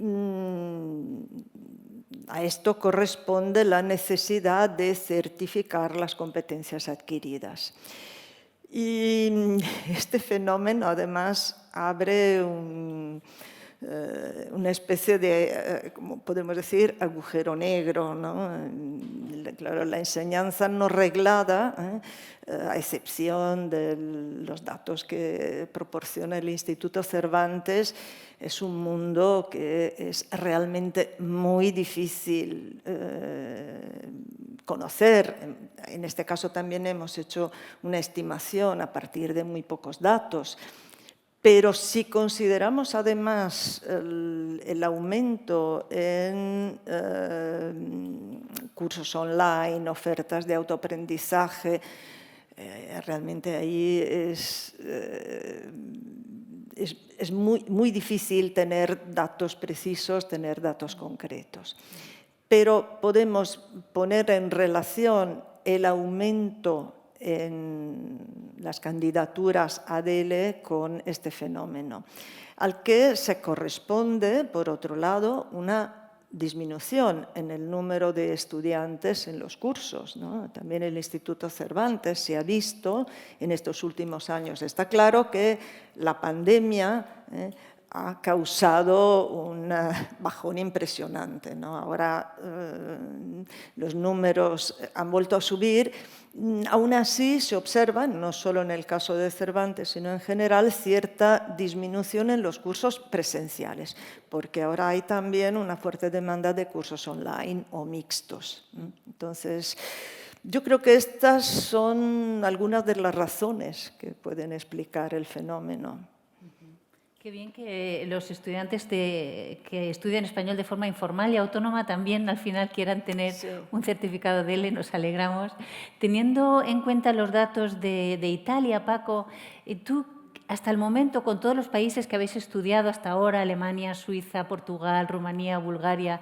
a esto corresponde la necesidad de certificar las competencias adquiridas. Y este fenómeno, además, abre una especie de, como podemos decir, agujero negro, ¿no? Claro, la enseñanza no reglada, a excepción de los datos que proporciona el Instituto Cervantes, es un mundo que es realmente muy difícil conocer. En este caso también hemos hecho una estimación a partir de muy pocos datos. Pero si consideramos además el aumento en cursos online, ofertas de autoaprendizaje, realmente ahí es muy difícil tener datos precisos, tener datos concretos. Pero podemos poner en relación el aumento en las candidaturas a DELE con este fenómeno, al que se corresponde, por otro lado, una disminución en el número de estudiantes en los cursos, ¿no? También el Instituto Cervantes se ha visto en estos últimos años. Está claro que la pandemia ha causado un bajón impresionante, ¿no? Ahora los números han vuelto a subir. Aún así se observa, no solo en el caso de Cervantes, sino en general, cierta disminución en los cursos presenciales, porque ahora hay también una fuerte demanda de cursos online o mixtos. Entonces, yo creo que estas son algunas de las razones que pueden explicar el fenómeno. Qué bien que los estudiantes que estudian español de forma informal y autónoma también al final quieran tener un certificado de DELE, nos alegramos. Teniendo en cuenta los datos de Italia, Paco, tú hasta el momento, con todos los países que habéis estudiado hasta ahora, Alemania, Suiza, Portugal, Rumanía, Bulgaria,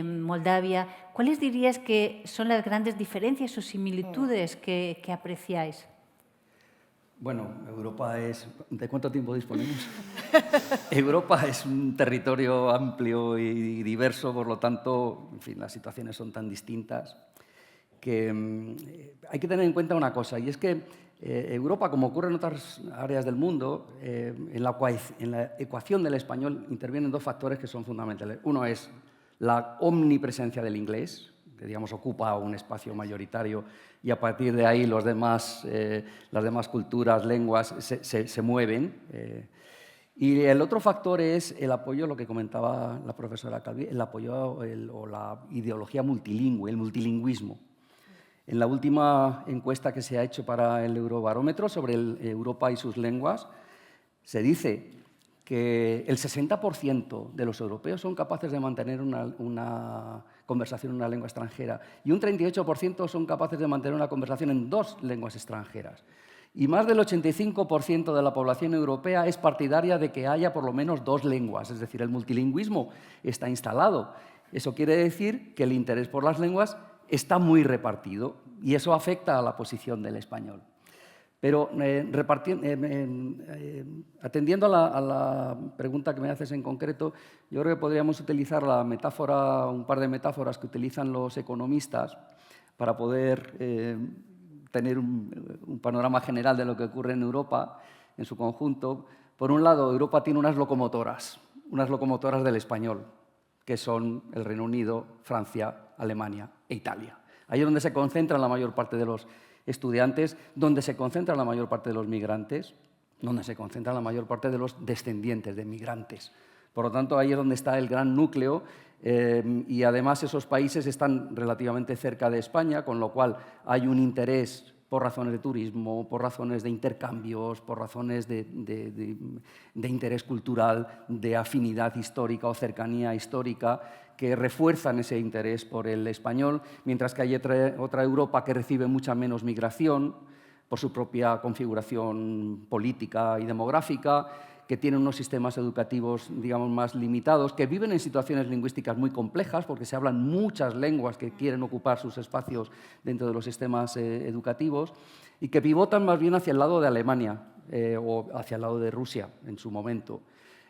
Moldavia, ¿cuáles dirías que son las grandes diferencias o similitudes que apreciáis? Bueno, Europa es... ¿De cuánto tiempo disponemos? Europa es un territorio amplio y diverso, por lo tanto, en fin, las situaciones son tan distintas que hay que tener en cuenta una cosa, y es que Europa, como ocurre en otras áreas del mundo, en la ecuación del español intervienen dos factores que son fundamentales. Uno es la omnipresencia del inglés, que digamos ocupa un espacio mayoritario, y a partir de ahí las demás culturas, lenguas se mueven. Y el otro factor es el apoyo, lo que comentaba la profesora Calvi, el apoyo o la ideología multilingüe, el multilingüismo. En la última encuesta que se ha hecho para el Eurobarómetro sobre Europa y sus lenguas, se dice que el 60% de los europeos son capaces de mantener una conversación en una lengua extranjera y un 38% son capaces de mantener una conversación en dos lenguas extranjeras. Y más del 85% de la población europea es partidaria de que haya por lo menos dos lenguas, es decir, el multilingüismo está instalado. Eso quiere decir que el interés por las lenguas está muy repartido y eso afecta a la posición del español. Pero atendiendo a la pregunta que me haces en concreto, yo creo que podríamos utilizar un par de metáforas que utilizan los economistas para poder tener un panorama general de lo que ocurre en Europa en su conjunto. Por un lado, Europa tiene unas locomotoras del español, que son el Reino Unido, Francia, Alemania e Italia. Ahí es donde se concentran la mayor parte de los estudiantes, donde se concentra la mayor parte de los migrantes, donde se concentra la mayor parte de los descendientes de migrantes. Por lo tanto, ahí es donde está el gran núcleo y además esos países están relativamente cerca de España, con lo cual hay un interés por razones de turismo, por razones de intercambios, por razones de interés cultural, de afinidad histórica o cercanía histórica, que refuerzan ese interés por el español, mientras que hay otra Europa que recibe mucha menos migración por su propia configuración política y demográfica, que tienen unos sistemas educativos, digamos, más limitados, que viven en situaciones lingüísticas muy complejas, porque se hablan muchas lenguas que quieren ocupar sus espacios dentro de los sistemas educativos, y que pivotan más bien hacia el lado de Alemania o hacia el lado de Rusia en su momento.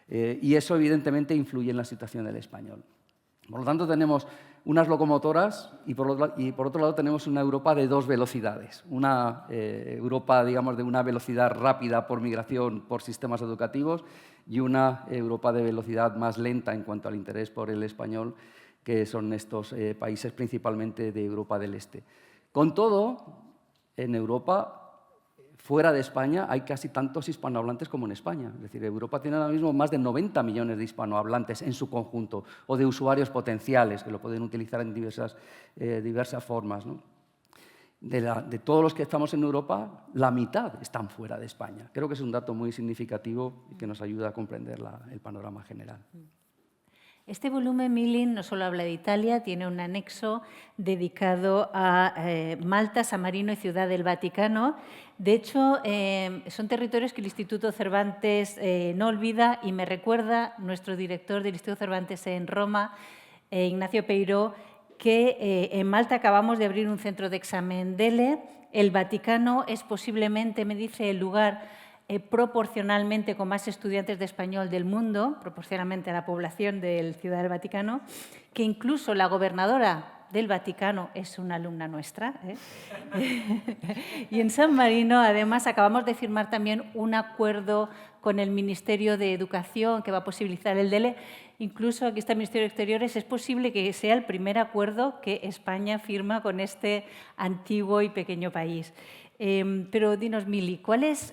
Y eso, evidentemente, influye en la situación del español. Por lo tanto, tenemos unas locomotoras y por otro lado tenemos una Europa de dos velocidades. Una Europa, digamos, de una velocidad rápida por migración, por sistemas educativos, y una Europa de velocidad más lenta en cuanto al interés por el español, que son estos países principalmente de Europa del Este. Con todo, en Europa, fuera de España, hay casi tantos hispanohablantes como en España. Es decir, Europa tiene ahora mismo más de 90 millones de hispanohablantes en su conjunto, o de usuarios potenciales, que lo pueden utilizar en diversas formas, ¿no? De todos los que estamos en Europa, la mitad están fuera de España. Creo que es un dato muy significativo y que nos ayuda a comprender el panorama general. Este volumen, Milin, no solo habla de Italia, tiene un anexo dedicado a Malta, San Marino y Ciudad del Vaticano. De hecho, son territorios que el Instituto Cervantes no olvida, y me recuerda nuestro director del Instituto Cervantes en Roma, Ignacio Peiró, que en Malta acabamos de abrir un centro de examen DELE. El Vaticano es posiblemente, me dice, el lugar proporcionalmente con más estudiantes de español del mundo, proporcionalmente a la población de Ciudad del Vaticano, que incluso la gobernadora del Vaticano es una alumna nuestra. Y en San Marino, además, acabamos de firmar también un acuerdo con el Ministerio de Educación que va a posibilitar el DELE. Incluso aquí está el Ministerio de Exteriores. Es posible que sea el primer acuerdo que España firma con este antiguo y pequeño país. Pero dinos, Mili,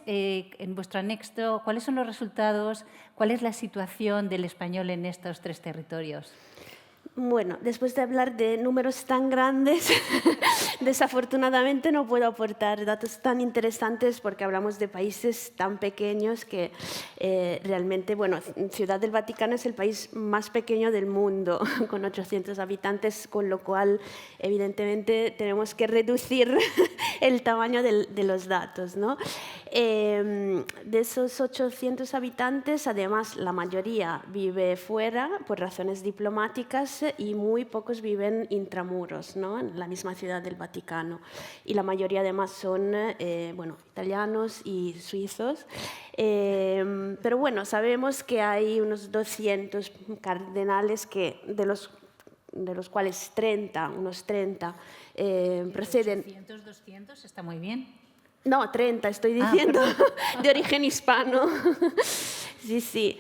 en vuestro anexo, ¿cuáles son los resultados? ¿Cuál es la situación del español en estos tres territorios? Bueno, después de hablar de números tan grandes, desafortunadamente no puedo aportar datos tan interesantes porque hablamos de países tan pequeños que realmente, bueno, Ciudad del Vaticano es el país más pequeño del mundo, con 800 habitantes, con lo cual, evidentemente, tenemos que reducir el tamaño de los datos, ¿no? De esos 800 habitantes, además, la mayoría vive fuera por razones diplomáticas y muy pocos viven intramuros, ¿no? En la misma Ciudad del Vaticano. Y la mayoría, además, son bueno, italianos y suizos. Pero bueno, sabemos que hay unos 200 cardenales de los cuales unos 30 proceden... 200, está muy bien. No, 30, estoy diciendo, de origen hispano. Sí.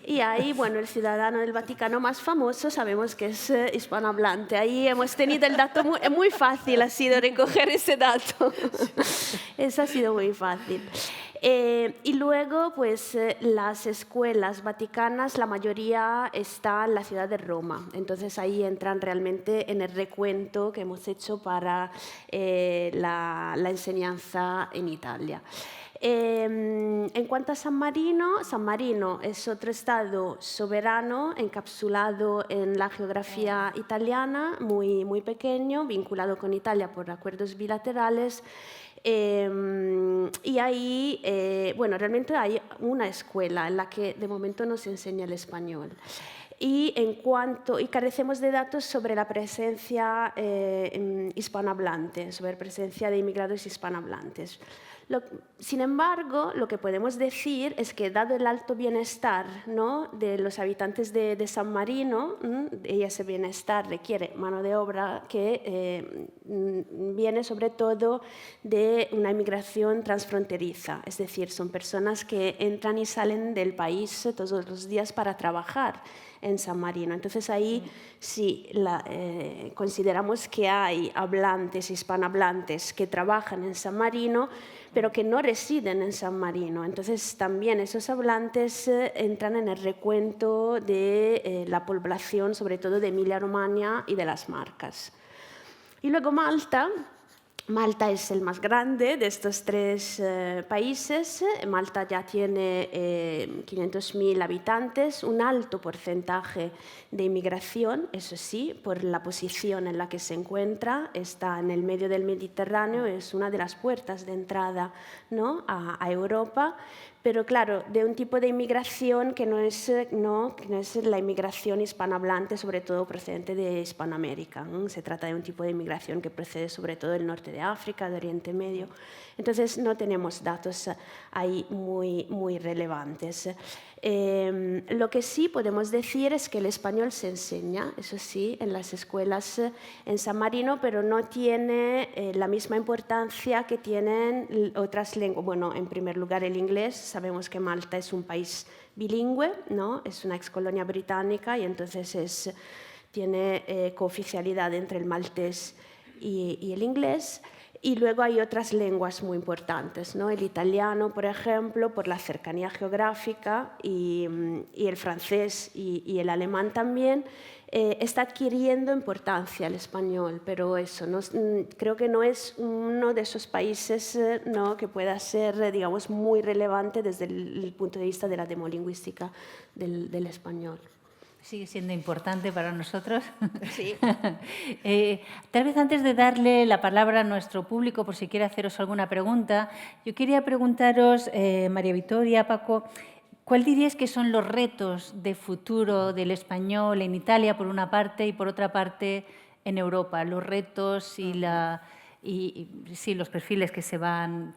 Y ahí, bueno, el ciudadano del Vaticano más famoso sabemos que es hispanohablante. Ahí hemos tenido el dato, muy fácil ha sido recoger ese dato. Eso ha sido muy fácil. Y luego, pues, las escuelas vaticanas, la mayoría está en la ciudad de Roma. Entonces, ahí entran realmente en el recuento que hemos hecho para la enseñanza en Italia. En cuanto a San Marino es otro estado soberano, encapsulado en la geografía italiana, muy, muy pequeño, vinculado con Italia por acuerdos bilaterales. Y ahí, bueno, realmente hay una escuela en la que de momento no se enseña el español. y carecemos de datos sobre la presencia hispanohablante, sobre la presencia de inmigrantes hispanohablantes. Sin embargo, lo que podemos decir es que, dado el alto bienestar, ¿no?, de los habitantes de San Marino, y ese bienestar requiere mano de obra que viene sobre todo de una inmigración transfronteriza, es decir, son personas que entran y salen del país todos los días para trabajar en San Marino. Entonces ahí sí consideramos que hay hispanohablantes que trabajan en San Marino, pero que no residen en San Marino. Entonces también esos hablantes entran en el recuento de la población, sobre todo de Emilia-Romagna y de las Marcas. Y luego Malta. Malta es el más grande de estos tres países. Malta ya tiene 500.000 habitantes, un alto porcentaje de inmigración, eso sí, por la posición en la que se encuentra. Está en el medio del Mediterráneo, es una de las puertas de entrada, ¿no?, a Europa. Pero claro, de un tipo de inmigración que no es la inmigración hispanohablante, sobre todo procedente de Hispanoamérica. Se trata de un tipo de inmigración que procede sobre todo del norte de África, de Oriente Medio. Entonces no tenemos datos ahí muy relevantes. Lo que sí podemos decir es que el español se enseña, eso sí, en las escuelas en San Marino, pero no tiene la misma importancia que tienen otras lenguas. Bueno, en primer lugar el inglés. Sabemos que Malta es un país bilingüe, ¿no?, es una excolonia británica y entonces tiene cooficialidad entre el maltés y el inglés. Y luego hay otras lenguas muy importantes, ¿no? El italiano, por ejemplo, por la cercanía geográfica, y el francés y el alemán también. Está adquiriendo importancia el español, pero eso creo que no es uno de esos países que pueda ser, digamos, muy relevante desde el punto de vista de la demolingüística del español. Sigue siendo importante para nosotros. Sí. Tal vez antes de darle la palabra a nuestro público, por si quiere haceros alguna pregunta, yo quería preguntaros, María Victoria, Paco, ¿cuál diríais que son los retos de futuro del español en Italia, por una parte, y por otra parte en Europa? Los retos y los perfiles que se van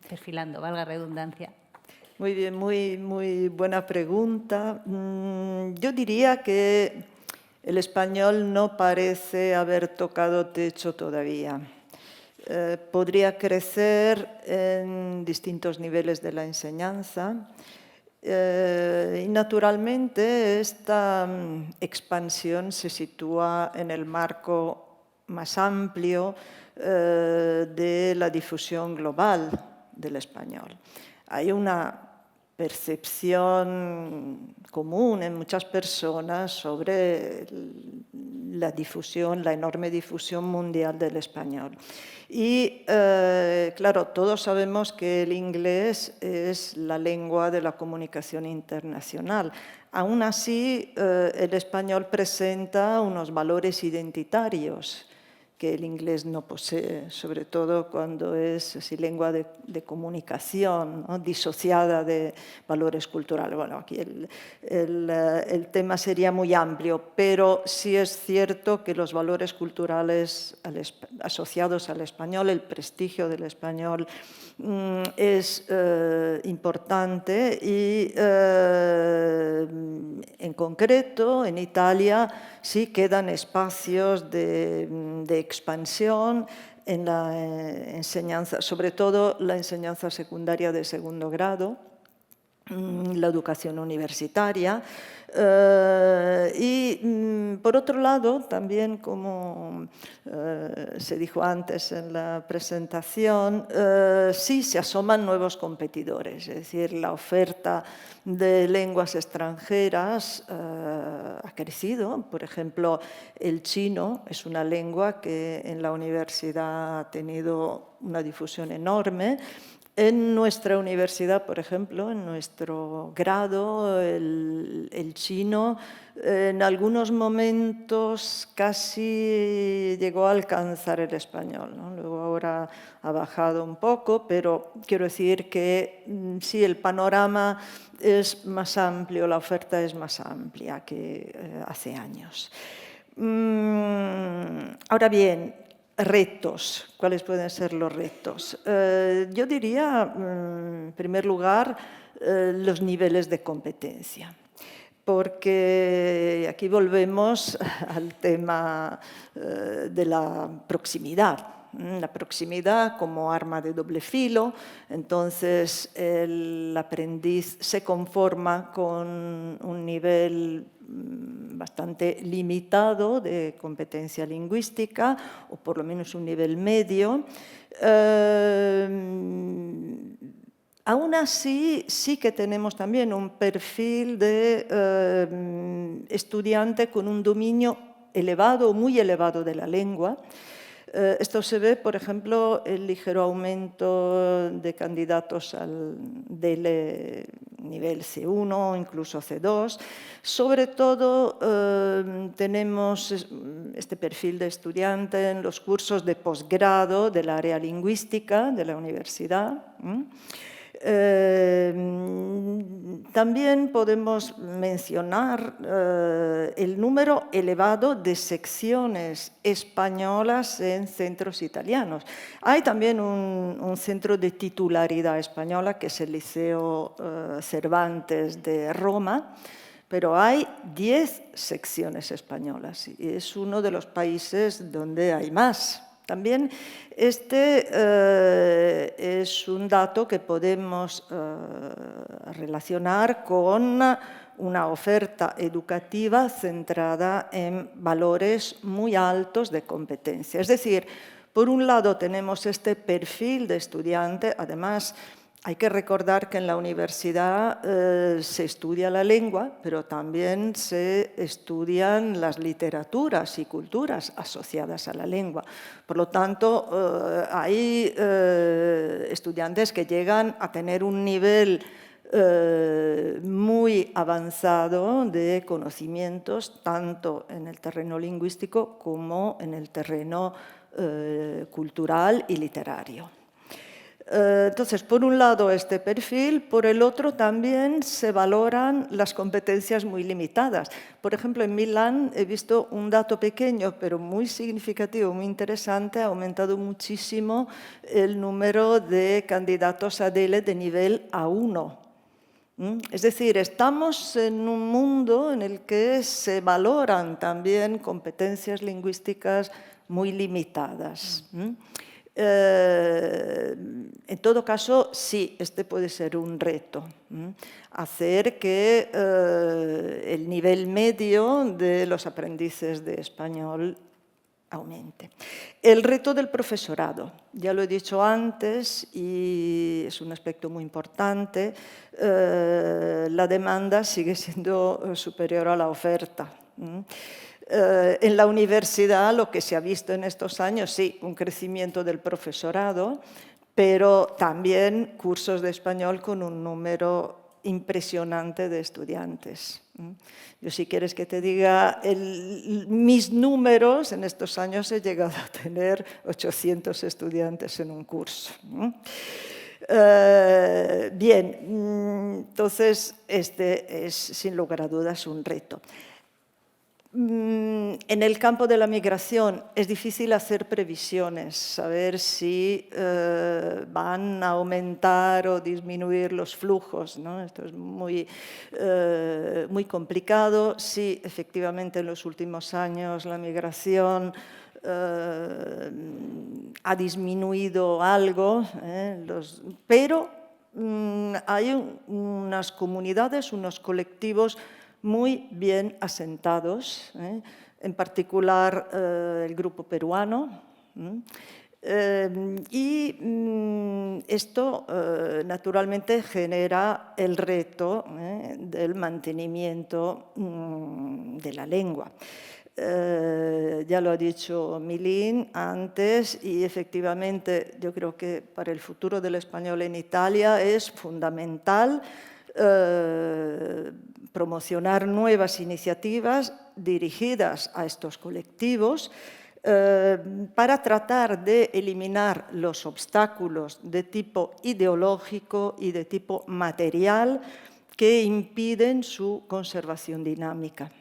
perfilando, valga redundancia. Muy bien, muy buena pregunta. Yo diría que el español no parece haber tocado techo todavía. Podría crecer en distintos niveles de la enseñanza y naturalmente esta expansión se sitúa en el marco más amplio de la difusión global del español. Hay una percepción común en muchas personas sobre la enorme difusión mundial del español. Y, claro, todos sabemos que el inglés es la lengua de la comunicación internacional. Aún así, el español presenta unos valores identitarios que el inglés no posee, sobre todo cuando es así, lengua de comunicación, ¿no?, disociada de valores culturales. Bueno, aquí el tema sería muy amplio, pero sí es cierto que los valores culturales asociados al español, el prestigio del español, es importante y, en concreto, en Italia sí quedan espacios de expansión en la enseñanza, sobre todo la enseñanza secundaria de segundo grado, la educación universitaria. Y, por otro lado, también, como se dijo antes en la presentación, sí se asoman nuevos competidores, es decir, la oferta de lenguas extranjeras ha crecido. Por ejemplo, el chino es una lengua que en la universidad ha tenido una difusión enorme. En nuestra universidad, por ejemplo, en nuestro grado, el chino en algunos momentos casi llegó a alcanzar el español, ¿no? Luego ahora ha bajado un poco, pero quiero decir que sí, el panorama es más amplio, la oferta es más amplia que hace años. Ahora bien, retos. ¿Cuáles pueden ser los retos? Yo diría, en primer lugar, los niveles de competencia. Porque aquí volvemos al tema de la proximidad. La proximidad como arma de doble filo, entonces el aprendiz se conforma con un nivel bastante limitado de competencia lingüística, o por lo menos un nivel medio. Aún así, sí que tenemos también un perfil de estudiante con un dominio elevado, muy elevado de la lengua. Esto se ve, por ejemplo, el ligero aumento de candidatos del nivel C1, incluso C2. Sobre todo, tenemos este perfil de estudiante en los cursos de posgrado del área lingüística de la universidad. También podemos mencionar el número elevado de secciones españolas en centros italianos. Hay también un centro de titularidad española, que es el Liceo Cervantes de Roma, pero hay 10 secciones españolas y es uno de los países donde hay más. También este es un dato que podemos relacionar con una oferta educativa centrada en valores muy altos de competencia. Es decir, por un lado tenemos este perfil de estudiante, además hay que recordar que en la universidad se estudia la lengua, pero también se estudian las literaturas y culturas asociadas a la lengua. Por lo tanto, hay estudiantes que llegan a tener un nivel muy avanzado de conocimientos, tanto en el terreno lingüístico como en el terreno cultural y literario. Entonces, por un lado este perfil, por el otro también se valoran las competencias muy limitadas. Por ejemplo, en Milán he visto un dato pequeño, pero muy significativo, muy interesante. Ha aumentado muchísimo el número de candidatos a DELE de nivel A1. Es decir, estamos en un mundo en el que se valoran también competencias lingüísticas muy limitadas. En todo caso, sí, este puede ser un reto, hacer que el nivel medio de los aprendices de español aumente. El reto del profesorado, ya lo he dicho antes y es un aspecto muy importante, la demanda sigue siendo superior a la oferta. En la universidad lo que se ha visto en estos años, sí, un crecimiento del profesorado, pero también cursos de español con un número impresionante de estudiantes. Yo, si quieres que te diga, mis números en estos años he llegado a tener 800 estudiantes en un curso. Bien, entonces este es sin lugar a dudas un reto. En el campo de la migración es difícil hacer previsiones, saber si van a aumentar o disminuir los flujos, ¿no? Esto es muy complicado. Sí, efectivamente, en los últimos años la migración ha disminuido algo, pero hay unas comunidades, unos colectivos muy bien asentados, en particular el grupo peruano. Y esto naturalmente genera el reto del mantenimiento de la lengua. Ya lo ha dicho Milín antes y efectivamente yo creo que para el futuro del español en Italia es fundamental promocionar nuevas iniciativas dirigidas a estos colectivos, para tratar de eliminar los obstáculos de tipo ideológico y de tipo material que impiden su conservación dinámica.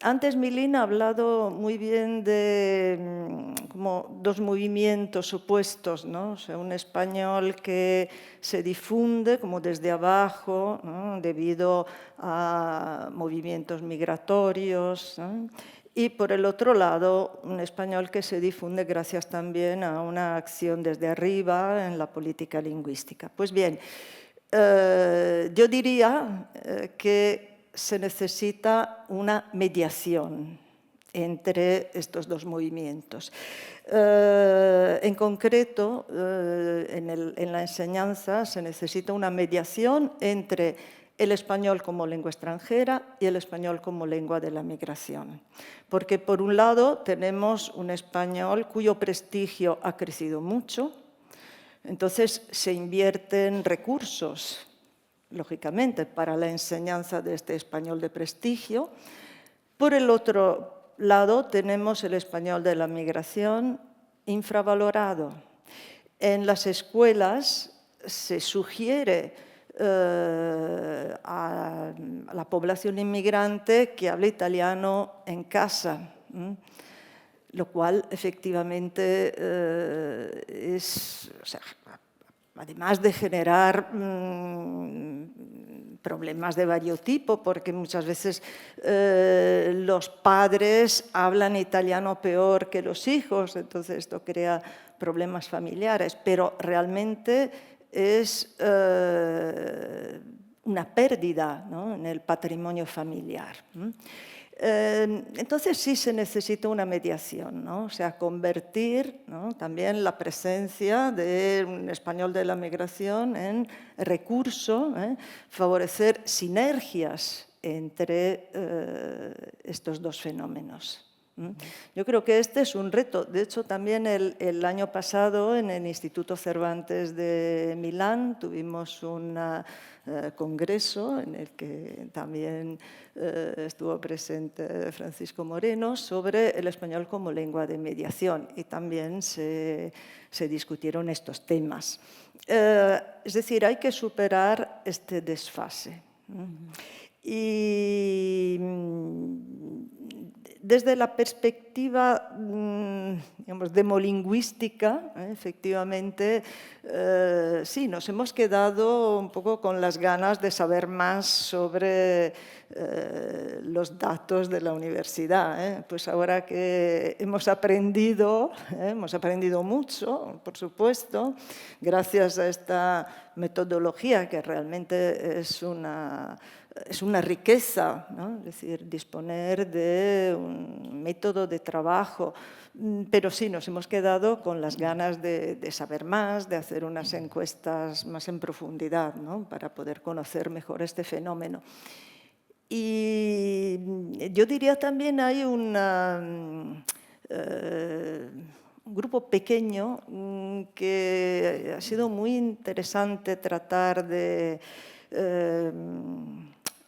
Antes Milín ha hablado muy bien de como dos movimientos opuestos, ¿no? O sea, un español que se difunde como desde abajo, ¿no? Debido a movimientos migratorios, ¿no? Y por el otro lado, un español que se difunde gracias también a una acción desde arriba en la política lingüística. Pues bien, yo diría que se necesita una mediación entre estos dos movimientos. En concreto, en la enseñanza se necesita una mediación entre el español como lengua extranjera y el español como lengua de la migración. Porque, por un lado, tenemos un español cuyo prestigio ha crecido mucho, entonces se invierten recursos, lógicamente, para la enseñanza de este español de prestigio. Por el otro lado, tenemos el español de la migración infravalorado. En las escuelas se sugiere a la población inmigrante que hable italiano en casa, lo cual efectivamente es, o sea, además de generar problemas de varios tipos, porque muchas veces los padres hablan italiano peor que los hijos, entonces esto crea problemas familiares, pero realmente es una pérdida, ¿no?, en el patrimonio familiar. Entonces sí se necesita una mediación, ¿no? O sea, convertir, ¿no?, también la presencia de un español de la migración en recurso, favorecer sinergias entre estos dos fenómenos. Yo creo que este es un reto. De hecho, también el año pasado en el Instituto Cervantes de Milán tuvimos un congreso en el que también estuvo presente Francisco Moreno sobre el español como lengua de mediación y también se discutieron estos temas. Es decir, hay que superar este desfase. Y desde la perspectiva, digamos, demolingüística, efectivamente, sí, nos hemos quedado un poco con las ganas de saber más sobre los datos de la universidad. Pues ahora que hemos aprendido mucho, por supuesto, gracias a esta metodología que realmente es una riqueza, ¿no? Es decir, disponer de un método de trabajo, pero sí, nos hemos quedado con las ganas de saber más, de hacer unas encuestas más en profundidad, ¿no?, para poder conocer mejor este fenómeno. Y yo diría también hay un grupo pequeño que ha sido muy interesante tratar de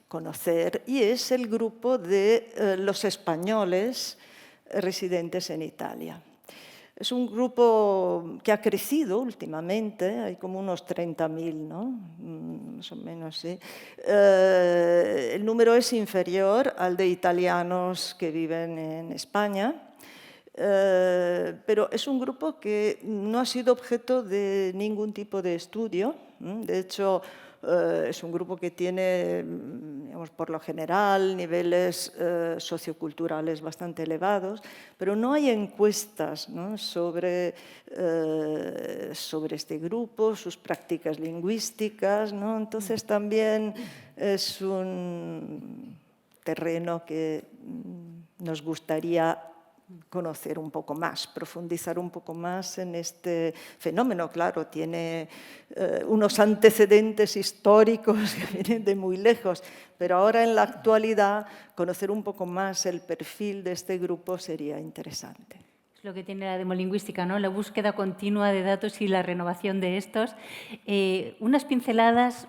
conocer, y es el grupo de los españoles residentes en Italia. Es un grupo que ha crecido últimamente, hay como unos 30.000, ¿no?, más o menos, sí. El número es inferior al de italianos que viven en España, pero es un grupo que no ha sido objeto de ningún tipo de estudio. De hecho, es un grupo que tiene, digamos, por lo general, niveles socioculturales bastante elevados, pero no hay encuestas, ¿no?, sobre este grupo, sus prácticas lingüísticas, ¿no? Entonces también es un terreno que nos gustaría conocer un poco más, profundizar un poco más en este fenómeno. Claro, tiene unos antecedentes históricos que vienen de muy lejos, pero ahora en la actualidad conocer un poco más el perfil de este grupo sería interesante. Es lo que tiene la demolingüística, ¿no?, la búsqueda continua de datos y la renovación de estos. Unas pinceladas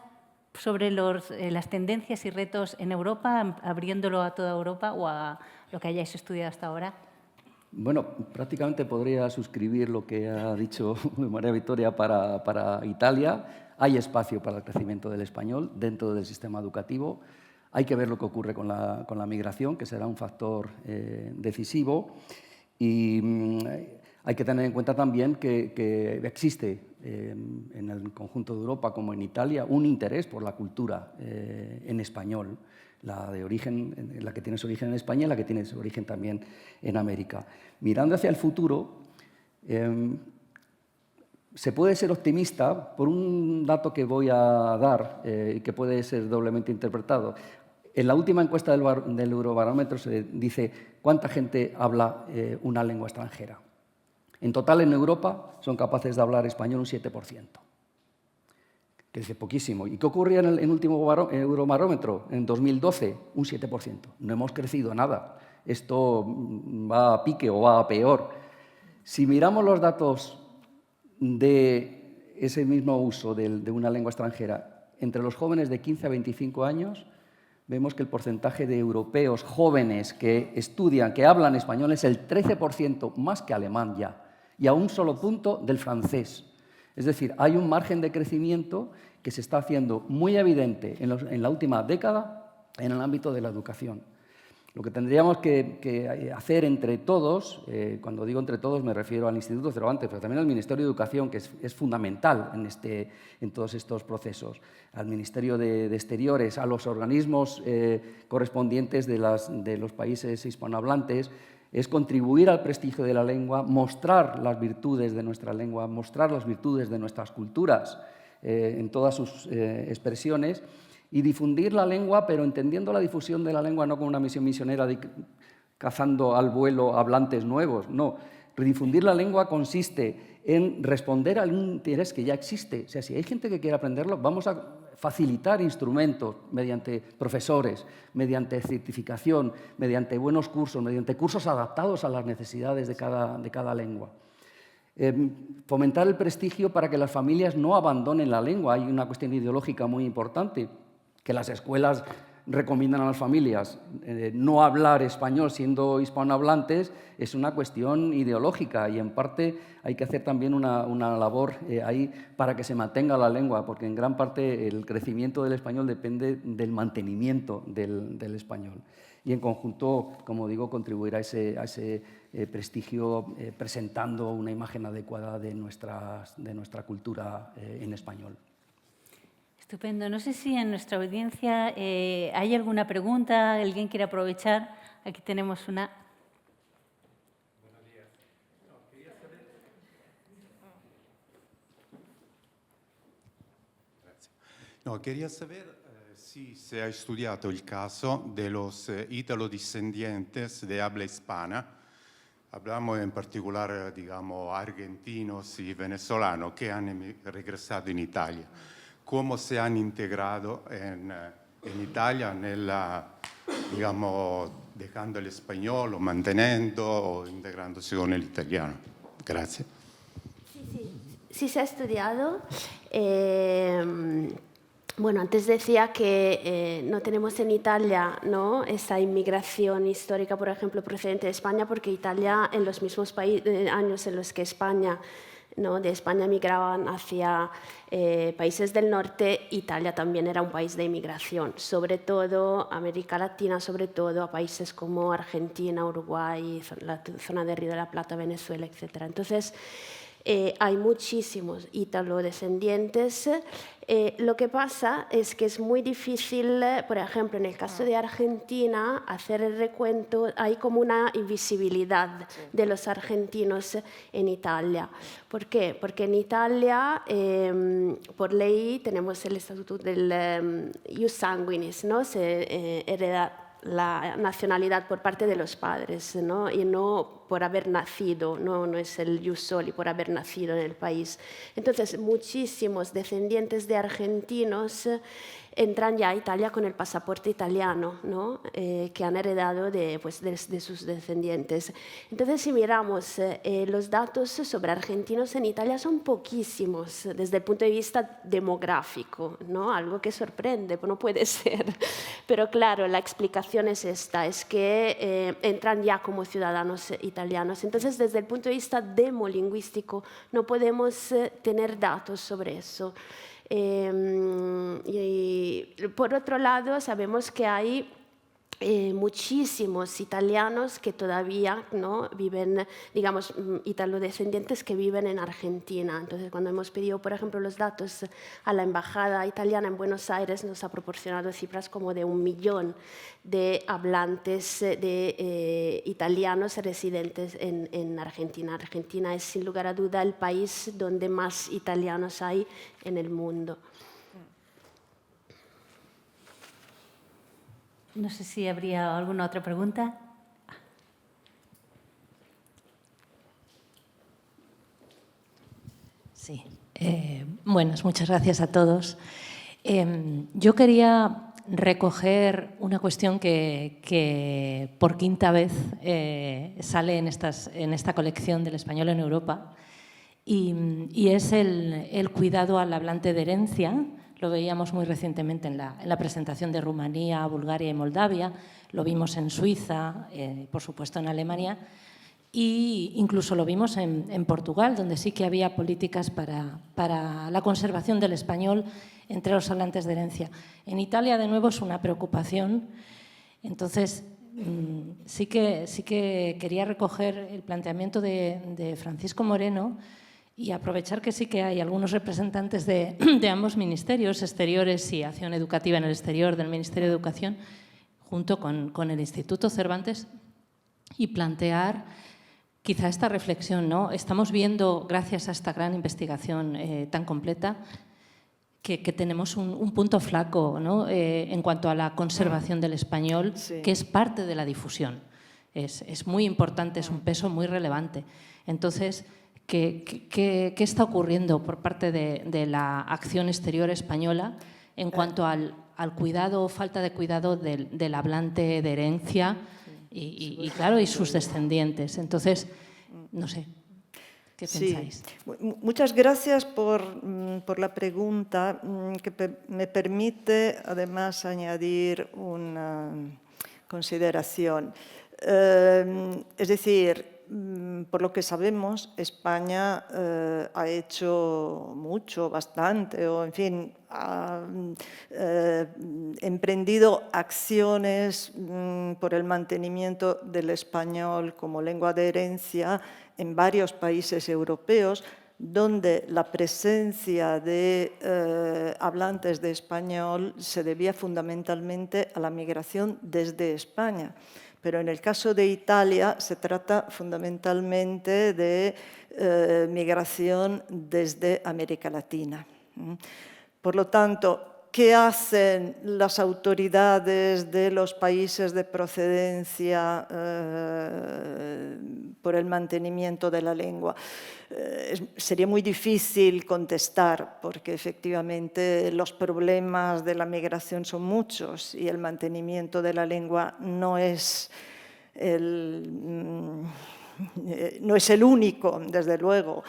sobre las tendencias y retos en Europa, abriéndolo a toda Europa o a lo que hayáis estudiado hasta ahora. Bueno, prácticamente podría suscribir lo que ha dicho María Victoria para Italia. Hay espacio para el crecimiento del español dentro del sistema educativo. Hay que ver lo que ocurre con la migración, que será un factor decisivo. Y hay que tener en cuenta también que existe en el conjunto de Europa, como en Italia, un interés por la cultura en español. La que tiene su origen en España y la que tiene su origen también en América. Mirando hacia el futuro, se puede ser optimista por un dato que voy a dar y que puede ser doblemente interpretado. En la última encuesta del Eurobarómetro se dice cuánta gente habla una lengua extranjera. En total, en Europa, son capaces de hablar español un 7%. Que es poquísimo. ¿Y qué ocurría en el último Eurobarómetro? En 2012, un 7%. No hemos crecido nada. Esto va a pique o va a peor. Si miramos los datos de ese mismo uso de una lengua extranjera entre los jóvenes de 15 a 25 años, vemos que el porcentaje de europeos jóvenes que estudian, que hablan español, es el 13% más que alemán ya, y a un solo punto del francés. Es decir, hay un margen de crecimiento que se está haciendo muy evidente en la última década en el ámbito de la educación. Lo que tendríamos que hacer entre todos, cuando digo entre todos me refiero al Instituto Cervantes, pero también al Ministerio de Educación, que es fundamental en todos estos procesos, al Ministerio de Exteriores, a los organismos correspondientes de los países hispanohablantes, es contribuir al prestigio de la lengua, mostrar las virtudes de nuestra lengua, mostrar las virtudes de nuestras culturas en todas sus expresiones y difundir la lengua, pero entendiendo la difusión de la lengua no como una misión misionera de cazando al vuelo hablantes nuevos, no. Redifundir la lengua consiste en responder a un interés que ya existe. O sea, si hay gente que quiere aprenderlo, vamos a facilitar instrumentos mediante profesores, mediante certificación, mediante buenos cursos, mediante cursos adaptados a las necesidades de cada lengua. Fomentar el prestigio para que las familias no abandonen la lengua. Hay una cuestión ideológica muy importante, que las escuelas recomiendan a las familias no hablar español siendo hispanohablantes, es una cuestión ideológica y en parte hay que hacer también una labor ahí para que se mantenga la lengua, porque en gran parte el crecimiento del español depende del mantenimiento del español. Y en conjunto, como digo, contribuir a ese prestigio presentando una imagen adecuada de nuestra cultura en español. Estupendo. No sé si en nuestra audiencia hay alguna pregunta, alguien quiere aprovechar. Aquí tenemos una. Buenos días. Quería saber si se ha estudiado el caso de los ítalo-descendientes de habla hispana. Hablamos en particular, digamos, argentinos y venezolanos que han regresado en Italia. ¿Cómo se han integrado en Italia, digamos, dejando el español o manteniendo o integrándose con el italiano? Gracias. Sí se ha estudiado. Bueno, antes decía que no tenemos en Italia, ¿no?, esa inmigración histórica, por ejemplo, procedente de España, porque Italia, en los mismos años en los que España, ¿no?, de España migraban hacia países del norte, Italia también era un país de inmigración, sobre todo América Latina, sobre todo a países como Argentina, Uruguay, la zona de Río de la Plata, Venezuela, etc. Entonces, hay muchísimos ítalo-descendientes. Lo que pasa es que es muy difícil, por ejemplo, en el caso de Argentina, hacer el recuento. Hay como una invisibilidad de los argentinos en Italia. ¿Por qué? Porque en Italia, por ley, tenemos el estatuto del ius sanguinis, ¿no? Se hereda la nacionalidad por parte de los padres, ¿no?, y no por haber nacido, no es el ius soli, por haber nacido en el país. Entonces, muchísimos descendientes de argentinos entran ya a Italia con el pasaporte italiano, ¿no? Que han heredado de sus descendientes. Entonces, si miramos los datos sobre argentinos en Italia, son poquísimos desde el punto de vista demográfico, ¿no? Algo que sorprende, pues no puede ser. Pero claro, la explicación es esta, es que entran ya como ciudadanos italianos. Entonces, desde el punto de vista demolingüístico, no podemos tener datos sobre eso. Y por otro lado, sabemos que hay muchísimos italianos que todavía no viven, digamos, italodescendientes que viven en Argentina. Entonces, cuando hemos pedido, por ejemplo, los datos a la embajada italiana en Buenos Aires, nos ha proporcionado cifras como de 1 millón de hablantes italianos residentes en Argentina. Argentina es, sin lugar a duda, el país donde más italianos hay en el mundo. No sé si habría alguna otra pregunta. Sí. Buenas, muchas gracias a todos. Yo quería recoger una cuestión que por quinta vez sale en esta colección del español en Europa y es el cuidado al hablante de herencia. Lo veíamos muy recientemente en la presentación de Rumanía, Bulgaria y Moldavia, lo vimos en Suiza, por supuesto en Alemania, e incluso lo vimos en Portugal, donde sí que había políticas para la conservación del español entre los hablantes de herencia. En Italia, de nuevo, es una preocupación. Entonces, sí que quería recoger el planteamiento de Francisco Moreno y aprovechar que sí que hay algunos representantes de ambos ministerios, Exteriores y Acción Educativa en el Exterior, del Ministerio de Educación, junto con el Instituto Cervantes, y plantear quizá esta reflexión, ¿no? Estamos viendo, gracias a esta gran investigación tan completa, que tenemos un punto flaco, ¿no? En cuanto a la conservación del español, sí, que es parte de la difusión. Es muy importante, es un peso muy relevante. Entonces, ¿qué está ocurriendo por parte de la acción exterior española en cuanto al cuidado o falta de cuidado del hablante de herencia y claro, y sus descendientes? Entonces, no sé, ¿qué pensáis? Sí. Muchas gracias por la pregunta, que me permite además añadir una consideración. Es decir, por lo que sabemos, España ha hecho mucho, bastante, o en fin, ha emprendido acciones por el mantenimiento del español como lengua de herencia en varios países europeos, donde la presencia de hablantes de español se debía fundamentalmente a la migración desde España. Pero en el caso de Italia se trata fundamentalmente de migración desde América Latina. Por lo tanto, ¿qué hacen las autoridades de los países de procedencia por el mantenimiento de la lengua? Sería muy difícil contestar, porque efectivamente los problemas de la migración son muchos y el mantenimiento de la lengua no es el único, desde luego,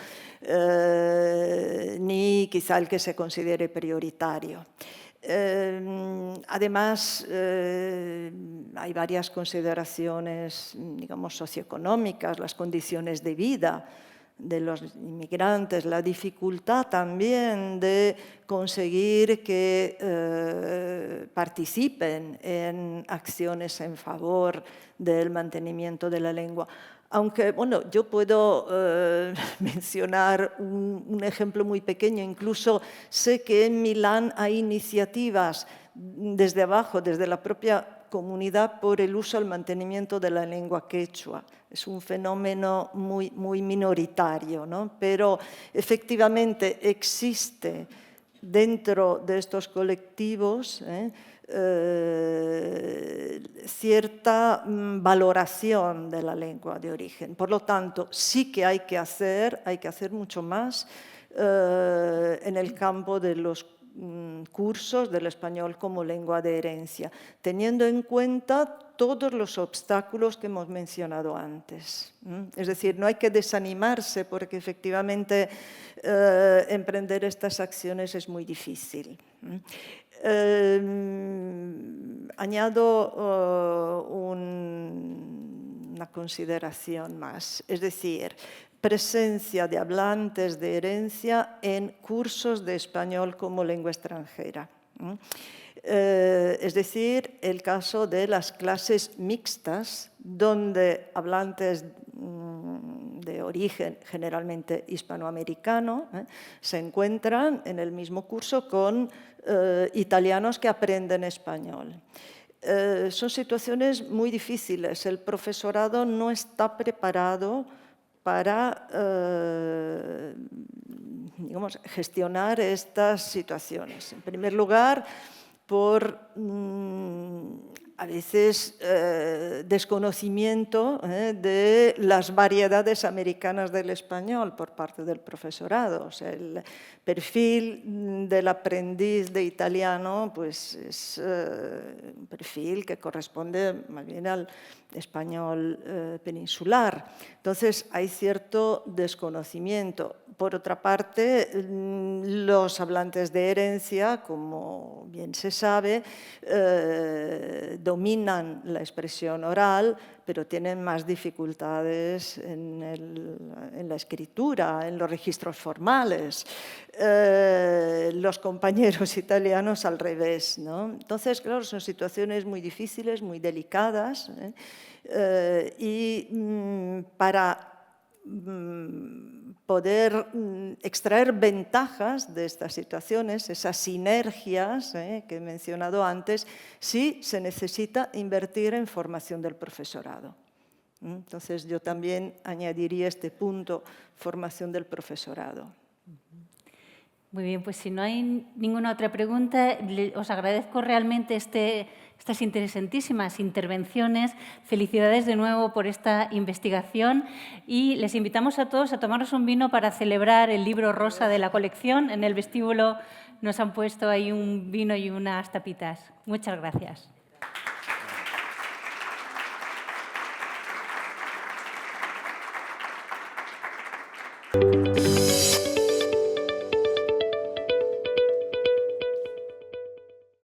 ni quizá el que se considere prioritario. Además, hay varias consideraciones, digamos, socioeconómicas, las condiciones de vida de los inmigrantes, la dificultad también de conseguir que participen en acciones en favor del mantenimiento de la lengua. Aunque, bueno, yo puedo mencionar un ejemplo muy pequeño. Incluso sé que en Milán hay iniciativas desde abajo, desde la propia comunidad, por el uso al mantenimiento de la lengua quechua. Es un fenómeno muy minoritario, ¿no? Pero efectivamente existe dentro de estos colectivos cierta valoración de la lengua de origen. Por lo tanto, sí que hay que hacer mucho más en el campo de los cursos del español como lengua de herencia, teniendo en cuenta todos los obstáculos que hemos mencionado antes. Es decir, no hay que desanimarse porque efectivamente emprender estas acciones es muy difícil. Añado una consideración más, es decir, presencia de hablantes de herencia en cursos de español como lengua extranjera. Es decir, el caso de las clases mixtas, donde hablantes de origen generalmente hispanoamericano se encuentran en el mismo curso con italianos que aprenden español. Son situaciones muy difíciles. El profesorado no está preparado para digamos, gestionar estas situaciones. En primer lugar, por a veces desconocimiento de las variedades americanas del español por parte del profesorado. O sea, el perfil del aprendiz de italiano pues, es un perfil que corresponde más bien al español peninsular. Entonces, hay cierto desconocimiento. Por otra parte, los hablantes de herencia, como bien se sabe, dominan la expresión oral, pero tienen más dificultades en la escritura, en los registros formales. Los compañeros italianos al revés, ¿no? Entonces, claro, son situaciones muy difíciles, muy delicadas, y para poder extraer ventajas de estas situaciones, esas sinergias que he mencionado antes, sí se necesita invertir en formación del profesorado. Entonces, yo también añadiría este punto, formación del profesorado. Muy bien, pues si no hay ninguna otra pregunta, os agradezco realmente estas interesantísimas intervenciones. Felicidades de nuevo por esta investigación y les invitamos a todos a tomaros un vino para celebrar el libro rosa de la colección. En el vestíbulo nos han puesto ahí un vino y unas tapitas. Muchas gracias.